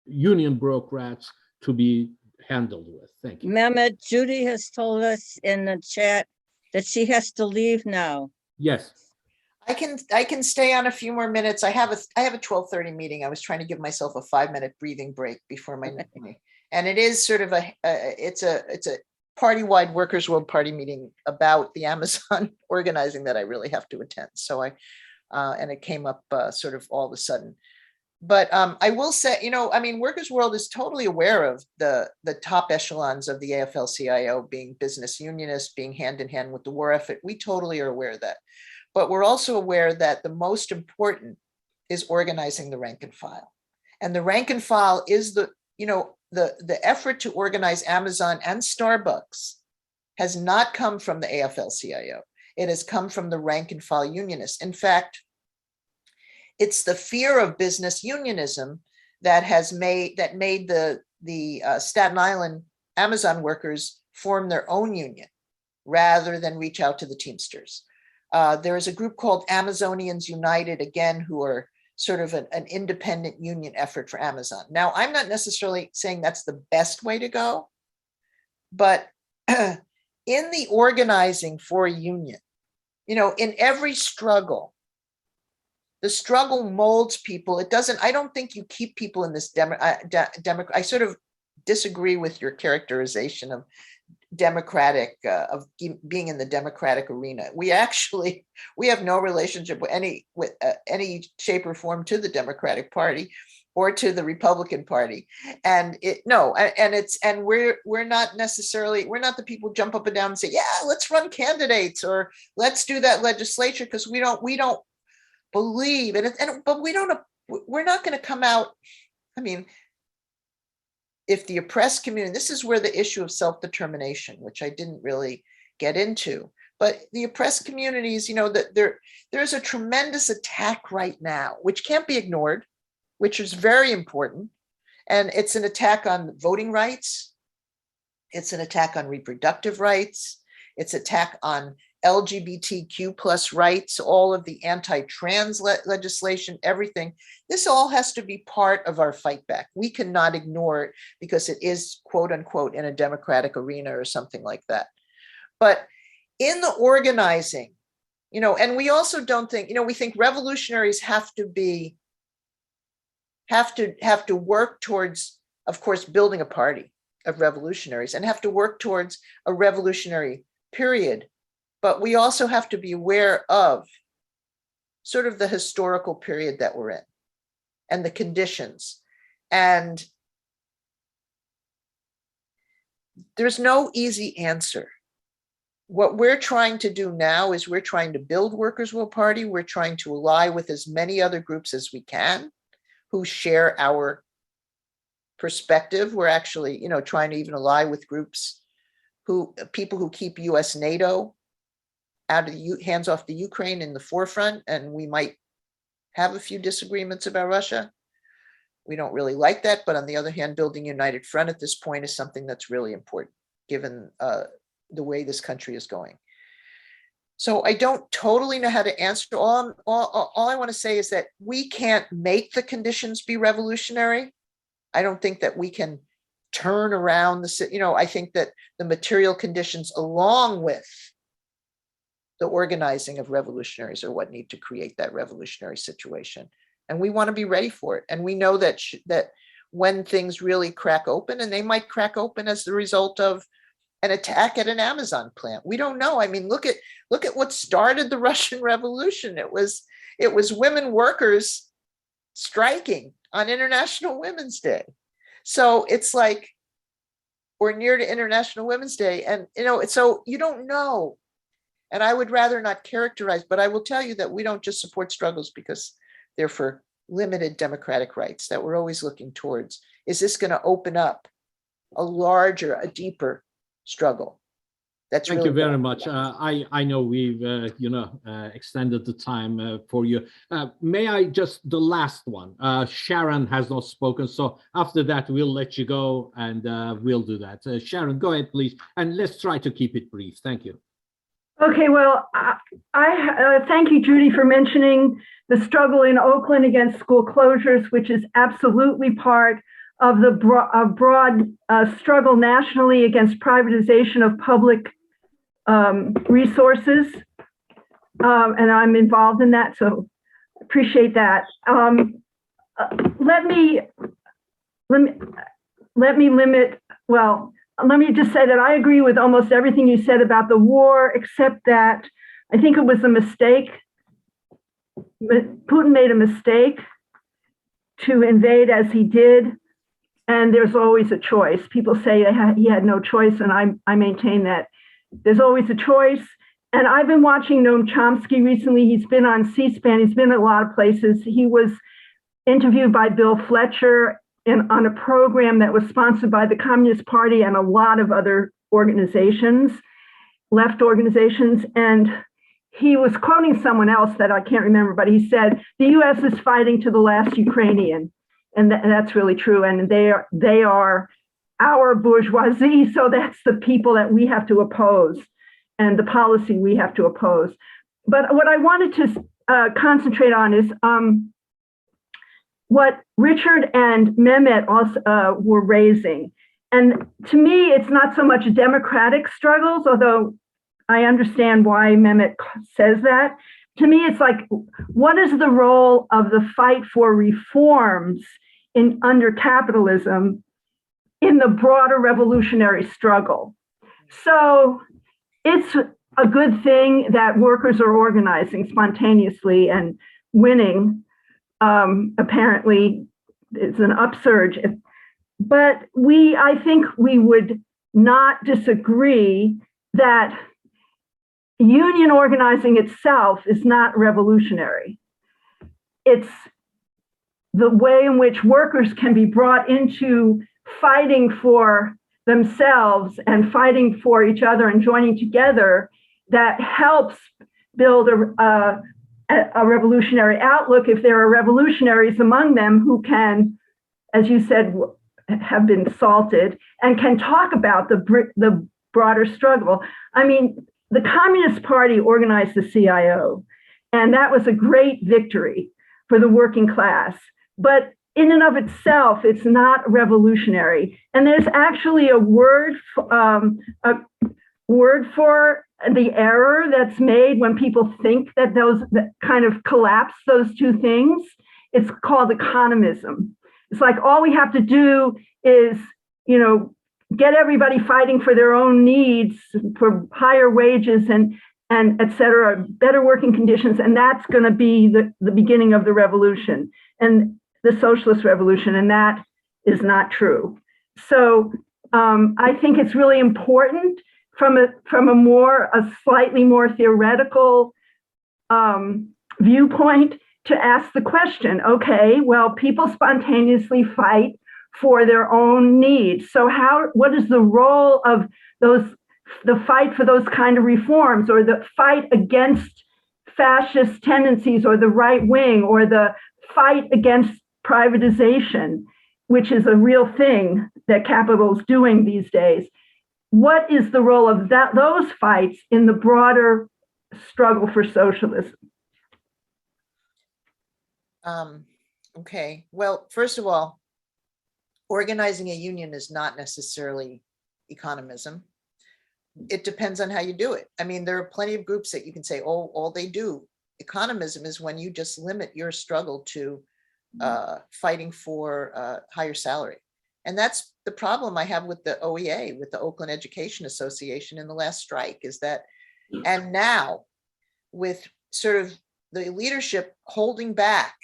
union bureaucrats to be handled with? Thank you. Mehmet, Judy has told us in the chat that she has to leave now. Yes. I can stay on a few more minutes. I have a 12:30 meeting. I was trying to give myself a 5-minute breathing break before my meeting. And it is sort of it's a party-wide Workers' World Party meeting about the Amazon organizing that I really have to attend. So and it came up sort of all of a sudden. But I will say, Workers' World is totally aware of the top echelons of the AFL-CIO being business unionists, being hand in hand with the war effort. We totally are aware of that. But we're also aware that the most important is organizing the rank and file. And the rank and file is the effort to organize Amazon and Starbucks has not come from the AFL-CIO. It has come from the rank and file unionists. In fact, it's the fear of business unionism that made the Staten Island Amazon workers form their own union rather than reach out to the Teamsters. There is a group called Amazonians United, again, who are sort of an independent union effort for Amazon. Now, I'm not necessarily saying that's the best way to go, but in the organizing for a union, in every struggle, the struggle molds people. It doesn't, I don't think you keep people in this I sort of disagree with your characterization of democratic, of being in the democratic arena. We have no relationship with any shape or form to the Democratic Party or to the Republican Party. And we're not the people who jump up and down and say, yeah, let's run candidates or let's do that legislature, because we don't believe in it. But we're not going to come out. I mean, if the oppressed community, this is where the issue of self-determination, which I didn't really get into, but the oppressed communities, that there's a tremendous attack right now, which can't be ignored, which is very important. And it's an attack on voting rights. It's an attack on reproductive rights. It's an attack on LGBTQ plus rights, all of the anti-trans legislation, everything. This all has to be part of our fight back. We cannot ignore it because it is, quote unquote, in a democratic arena or something like that. But in the organizing, and we also don't think, we think revolutionaries have to work towards, of course, building a party of revolutionaries and have to work towards a revolutionary period. But we also have to be aware of sort of the historical period that we're in and the conditions. And there's no easy answer. What we're trying to do now is we're trying to build Workers' Will Party. We're trying to ally with as many other groups as we can who share our perspective. We're actually, trying to even ally with groups people who keep US NATO out of the hands off the Ukraine in the forefront, and we might have a few disagreements about Russia. We don't really like that, but on the other hand, building a united front at this point is something that's really important, given the way this country is going. So I don't totally know how to answer. All I want to say is that we can't make the conditions be revolutionary. I don't think that we can turn around I think that the material conditions along with the organizing of revolutionaries are what need to create that revolutionary situation. And we want to be ready for it. And we know that when things really crack open, and they might crack open as the result of an attack at an Amazon plant. We don't know. I mean, look at what started the Russian Revolution. It was women workers striking on International Women's Day. So it's like, we're near to International Women's Day. And, so you don't know. And I would rather not characterize, but I will tell you that we don't just support struggles because they're for limited democratic rights, that we're always looking towards. Is this going to open up a deeper struggle? That's Thank really you very much. I know we've extended the time for you. May I just the last one? Sharon has not spoken, so after that we'll let you go, and we'll do that. Sharon, go ahead, please, and let's try to keep it brief. Thank you. Okay, well, I thank you, Judy, for mentioning the struggle in Oakland against school closures, which is absolutely part of the broad struggle nationally against privatization of public resources. And I'm involved in that, so appreciate that. Let me just say that I agree with almost everything you said about the war, except that I think it was a mistake. Putin made a mistake to invade as he did, and there's always a choice. People say he had no choice, and I maintain that there's always a choice. And I've been watching Noam Chomsky recently. He's been on C-SPAN. He's been at a lot of places. He was interviewed by Bill Fletcher on a program that was sponsored by the Communist Party and a lot of other organizations, left organizations. And he was quoting someone else that I can't remember, but he said, the US is fighting to the last Ukrainian. And that's really true. And they are our bourgeoisie. So that's the people that we have to oppose and the policy we have to oppose. But what I wanted to concentrate on is what Richard and Mehmet also were raising. And to me, it's not so much democratic struggles, although I understand why Mehmet says that. To me, it's like, what is the role of the fight for reforms under capitalism in the broader revolutionary struggle? So it's a good thing that workers are organizing spontaneously and winning. Apparently, it's an upsurge. But I think we would not disagree that union organizing itself is not revolutionary. It's the way in which workers can be brought into fighting for themselves and fighting for each other and joining together that helps build a revolutionary outlook if there are revolutionaries among them who can, as you said, have been salted and can talk about the broader struggle. I mean, the Communist Party organized the CIO, and that was a great victory for the working class. But in and of itself, it's not revolutionary. And there's actually a word for the error that's made when people think that those that kind of collapse those two things. It's called economism. It's like all we have to do is, get everybody fighting for their own needs, for higher wages and et cetera, better working conditions, and that's going to be the beginning of the revolution and the socialist revolution, and that is not true. So I think it's really important from a slightly more theoretical viewpoint to ask the question, okay, well, people spontaneously fight for their own needs. So what is the role of the fight for those kind of reforms, or the fight against fascist tendencies, or the right wing, or the fight against privatization, which is a real thing that capital is doing these days? What is the role of those fights in the broader struggle for socialism? Okay, well, first of all, organizing a union is not necessarily economism. It depends on how you do it. I mean, there are plenty of groups that you can say, oh, all they do. Economism is when you just limit your struggle to fighting for higher salary. And that's the problem I have with the OEA, with the Oakland Education Association in the last strike, is that, and now with sort of the leadership holding back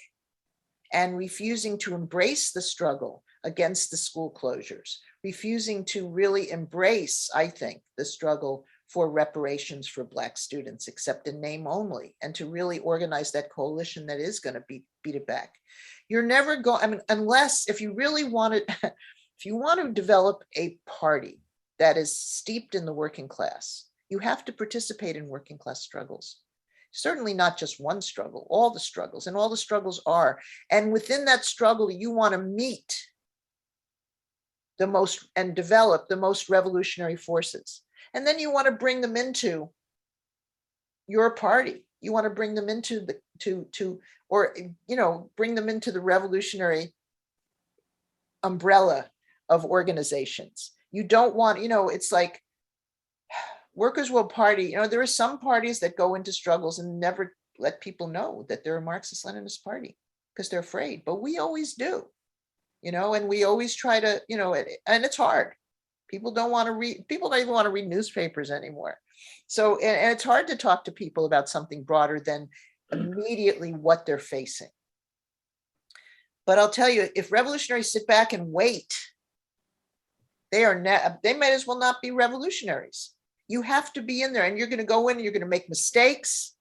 and refusing to embrace the struggle against the school closures, refusing to really embrace, I think, the struggle for reparations for Black students, except in name only, and to really organize that coalition that is going to beat it back. You're never going, I mean, unless if you really want to, if you want to develop a party that is steeped in the working class, you have to participate in working class struggles. Certainly not just one struggle, all the struggles, and all the struggles are. And within that struggle, you want to meet the most and develop the most revolutionary forces. And then you want to bring them into your party. You want to bring them into the bring them into the revolutionary umbrella of organizations. You don't want, it's like Workers' World Party, there are some parties that go into struggles and never let people know that they're a Marxist-Leninist party because they're afraid, but we always do, and we always try to, and it's hard. People don't even want to read newspapers anymore. So, and it's hard to talk to people about something broader than immediately what they're facing. But I'll tell you, if revolutionaries sit back and wait, they might as well not be revolutionaries. You have to be in there, and you're going to go in and you're going to make mistakes,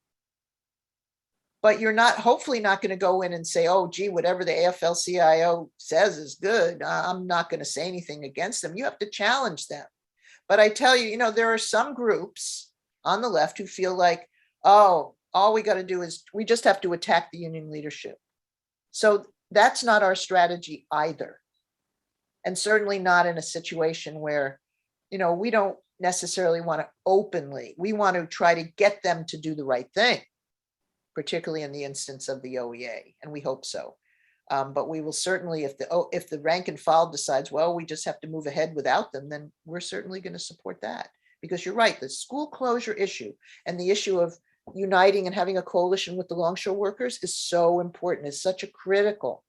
but you're hopefully not going to go in and say, oh, gee, whatever the AFL-CIO says is good. I'm not going to say anything against them. You have to challenge them. But I tell you, there are some groups on the left who feel like, oh, all we got to do is we just have to attack the union leadership. So that's not our strategy either. And certainly not in a situation where, we don't necessarily want to openly, we want to try to get them to do the right thing, particularly in the instance of the OEA, and we hope so. But we will certainly, if the rank and file decides, well, we just have to move ahead without them, then we're certainly going to support that. Because you're right, the school closure issue and the issue of uniting and having a coalition with the longshore workers is so important. It's such a critical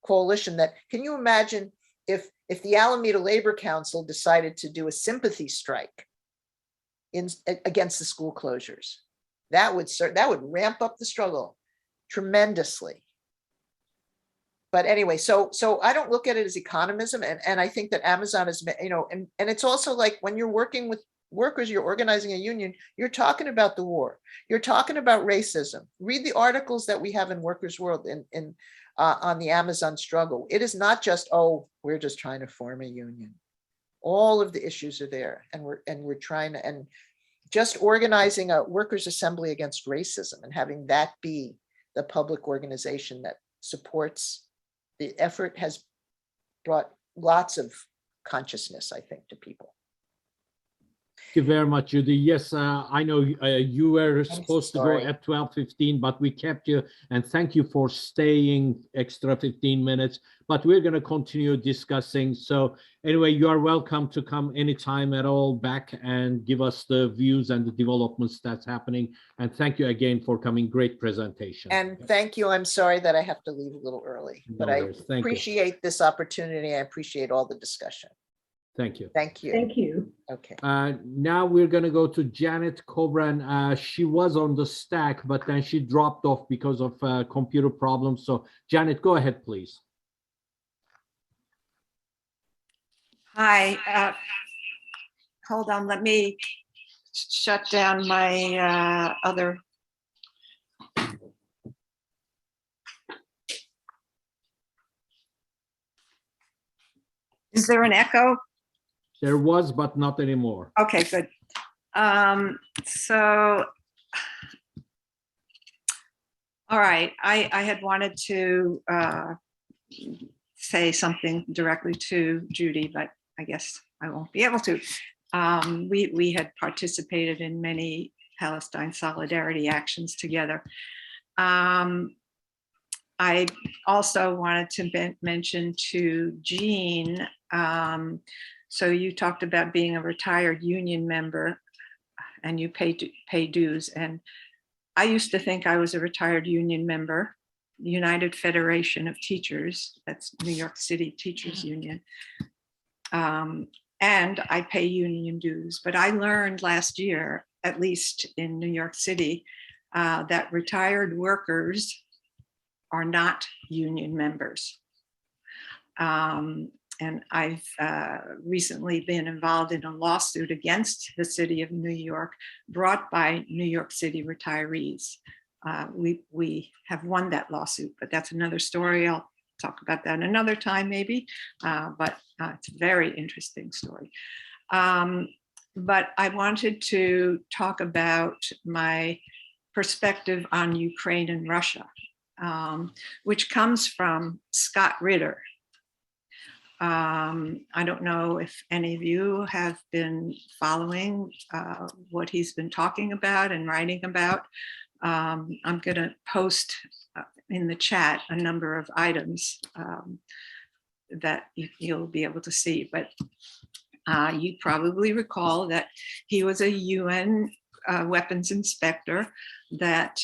coalition that, can you imagine if the Alameda Labor Council decided to do a sympathy strike against the school closures? That would ramp up the struggle tremendously. But anyway, so I don't look at it as economism, and I think that Amazon is, and it's also like when you're working with workers, you're organizing a union, you're talking about the war, you're talking about racism. Read the articles that we have in Workers' World on the Amazon struggle. It is not just, oh, we're just trying to form a union. All of the issues are there, and we're trying to, and just organizing a workers' assembly against racism and having that be the public organization that supports the effort has brought lots of consciousness, I think, to people. Thank you very much, Judy. Yes, I know you were supposed to go sorry. at 12:15, but we kept you, and thank you for staying extra 15 minutes. But we're going to continue discussing. So anyway, you are welcome to come anytime at all back and give us the views and the developments that's happening. And thank you again for coming. Great presentation. And thank you. I'm sorry that I have to leave a little early, but No I worries. Thank you. appreciate this opportunity. I appreciate all the discussion. Thank you. Thank you. Thank you. Okay. Now we're going to go to Janet Cobran. She was on the stack, but then she dropped off because of computer problems. So Janet, go ahead, please. Hi, hold on, let me shut down my other. Is there an echo? There was, but not anymore. Okay, good. So, all right, I had wanted to say something directly to Judy, but I guess I won't be able to. We had participated in many Palestine solidarity actions together. I also wanted to mention to Jean, so you talked about being a retired union member and you pay dues. And I used to think I was a retired union member, the United Federation of Teachers, that's New York City Teachers Union. And I pay union dues, but I learned last year, at least in New York City, that retired workers are not union members. And I've recently been involved in a lawsuit against the city of New York brought by New York City retirees. We have won that lawsuit, but that's another story. I'll talk about that another time maybe, but it's a very interesting story. But I wanted to talk about my perspective on Ukraine and Russia, which comes from Scott Ritter. I don't know if any of you have been following what he's been talking about and writing about. I'm going to post in the chat a number of items that you'll be able to see, but you probably recall that he was a UN weapons inspector that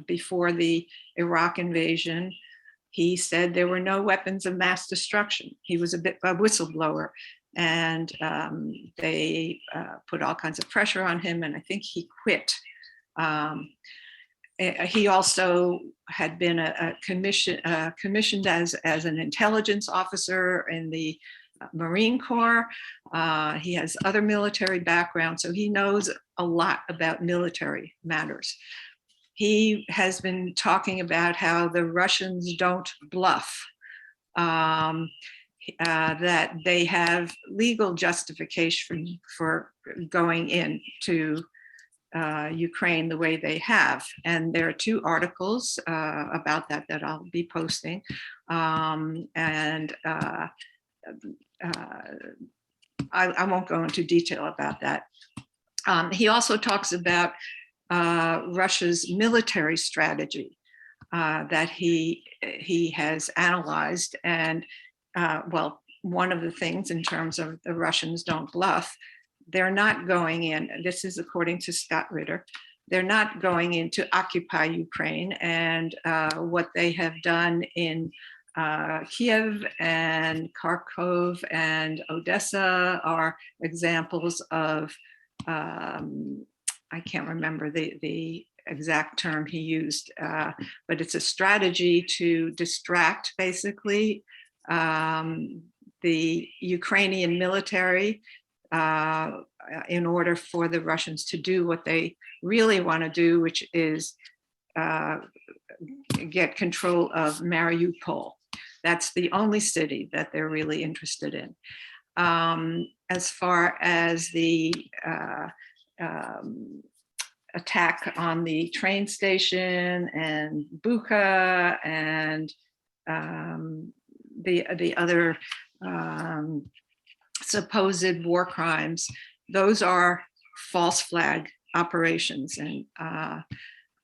before the Iraq invasion, he said there were no weapons of mass destruction. He was a whistleblower, and they put all kinds of pressure on him, and I think he quit. He also had been commissioned as an intelligence officer in the Marine Corps. He has other military background, so he knows a lot about military matters. He has been talking about how the Russians don't bluff, that they have legal justification for going into Ukraine the way they have. And there are 2 articles about that I'll be posting. I won't go into detail about that. He also talks about Russia's military strategy that he has analyzed. And well, one of the things in terms of the Russians don't bluff, they're not going in, this is according to Scott Ritter, they're not going in to occupy Ukraine. And what they have done in Kiev and Kharkov and Odessa are examples of I can't remember the exact term he used, but it's a strategy to distract basically the Ukrainian military in order for the Russians to do what they really want to do, which is get control of Mariupol. That's the only city that they're really interested in. As far as the attack on the train station and Bucha and the other supposed war crimes, those are false flag operations. And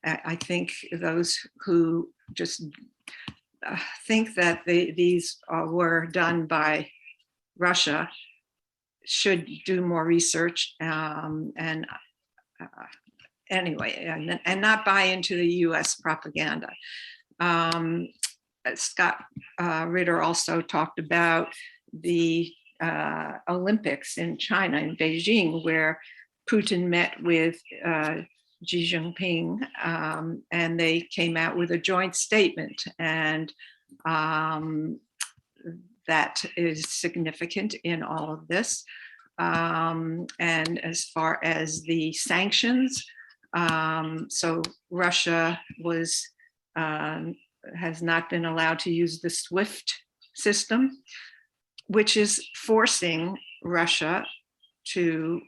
I think those who just think that these were done by Russia should do more research and anyway, and not buy into the US propaganda. Scott Ritter also talked about the Olympics in China, in Beijing, where Putin met with Xi Jinping, and they came out with a joint statement, and that is significant in all of this. And as far as the sanctions, so Russia has not been allowed to use the SWIFT system, which is forcing Russia to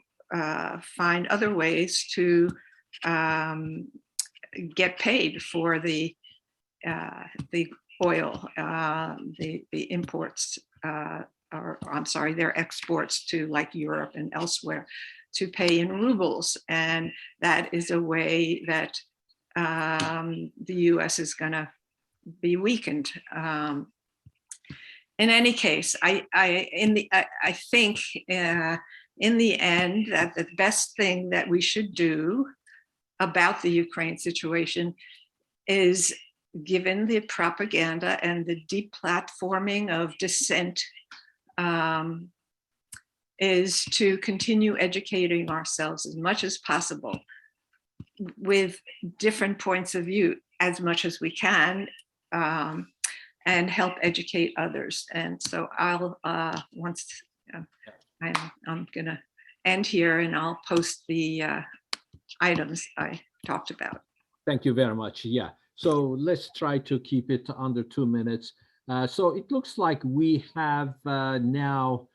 find other ways to get paid for the oil, the imports, or I'm sorry, their exports to like Europe and elsewhere, to pay in rubles. And that is a way that the US is going to be weakened. In any case, I think in the end that the best thing that we should do about the Ukraine situation is, given the propaganda and the deplatforming of dissent, is to continue educating ourselves as much as possible with different points of view as much as we can, and help educate others. And so I'll I'm gonna end here, and I'll post the items I talked about. Thank you very much. Yeah. So let's try to keep it under 2 minutes. So it looks like we have now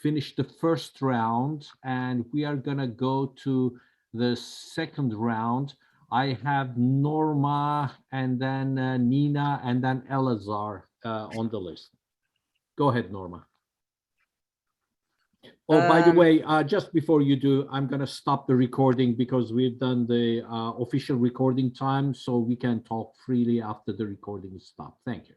finished the first round, and we are gonna go to the second round. I have Norma, and then Nina, and then Elazar on the list. Go ahead, Norma. Oh, by the way, just before you do, I'm going to stop the recording because we've done the official recording time, so we can talk freely after the recording is stopped. Thank you.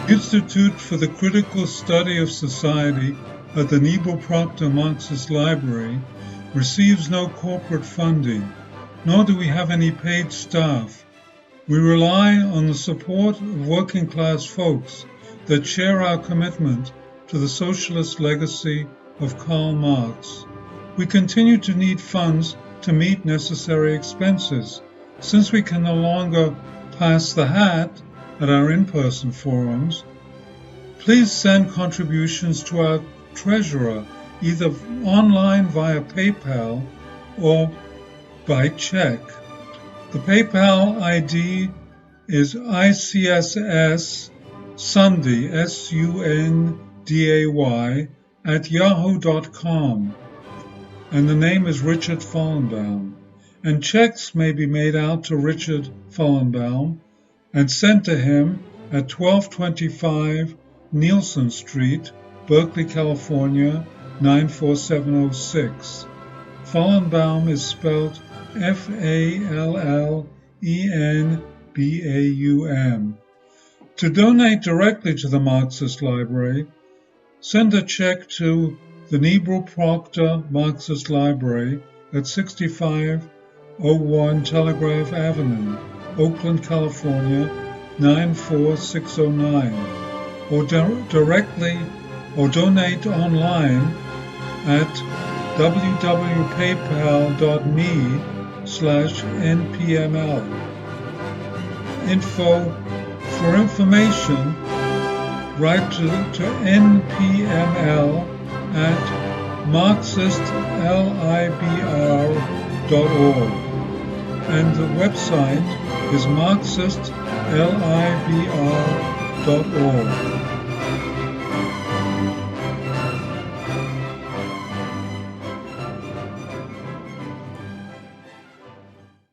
Institute for the Critical Study of Society at the Nebo Proctor Marxist Library receives no corporate funding, nor do we have any paid staff. We rely on the support of working class folks that share our commitment to the socialist legacy of Karl Marx. We continue to need funds to meet necessary expenses. Since we can no longer pass the hat at our in-person forums, please send contributions to our treasurer, either online via PayPal or by check. The PayPal ID is ICSS Sunday, SUNDAY, at yahoo.com, and the name is Richard Fallenbaum. And checks may be made out to Richard Fallenbaum and sent to him at 1225 Nielsen Street, Berkeley, California, 94706. Fallenbaum is spelled Fallenbaum. To donate directly to the Marxist Library, send a check to the Nebel Proctor Marxist Library at 6501 Telegraph Avenue, Oakland, California, 94609, or directly or donate online at www.paypal.me/npml. For information, write to npml at marxistlibr.org, and the website is marxistlibr.org.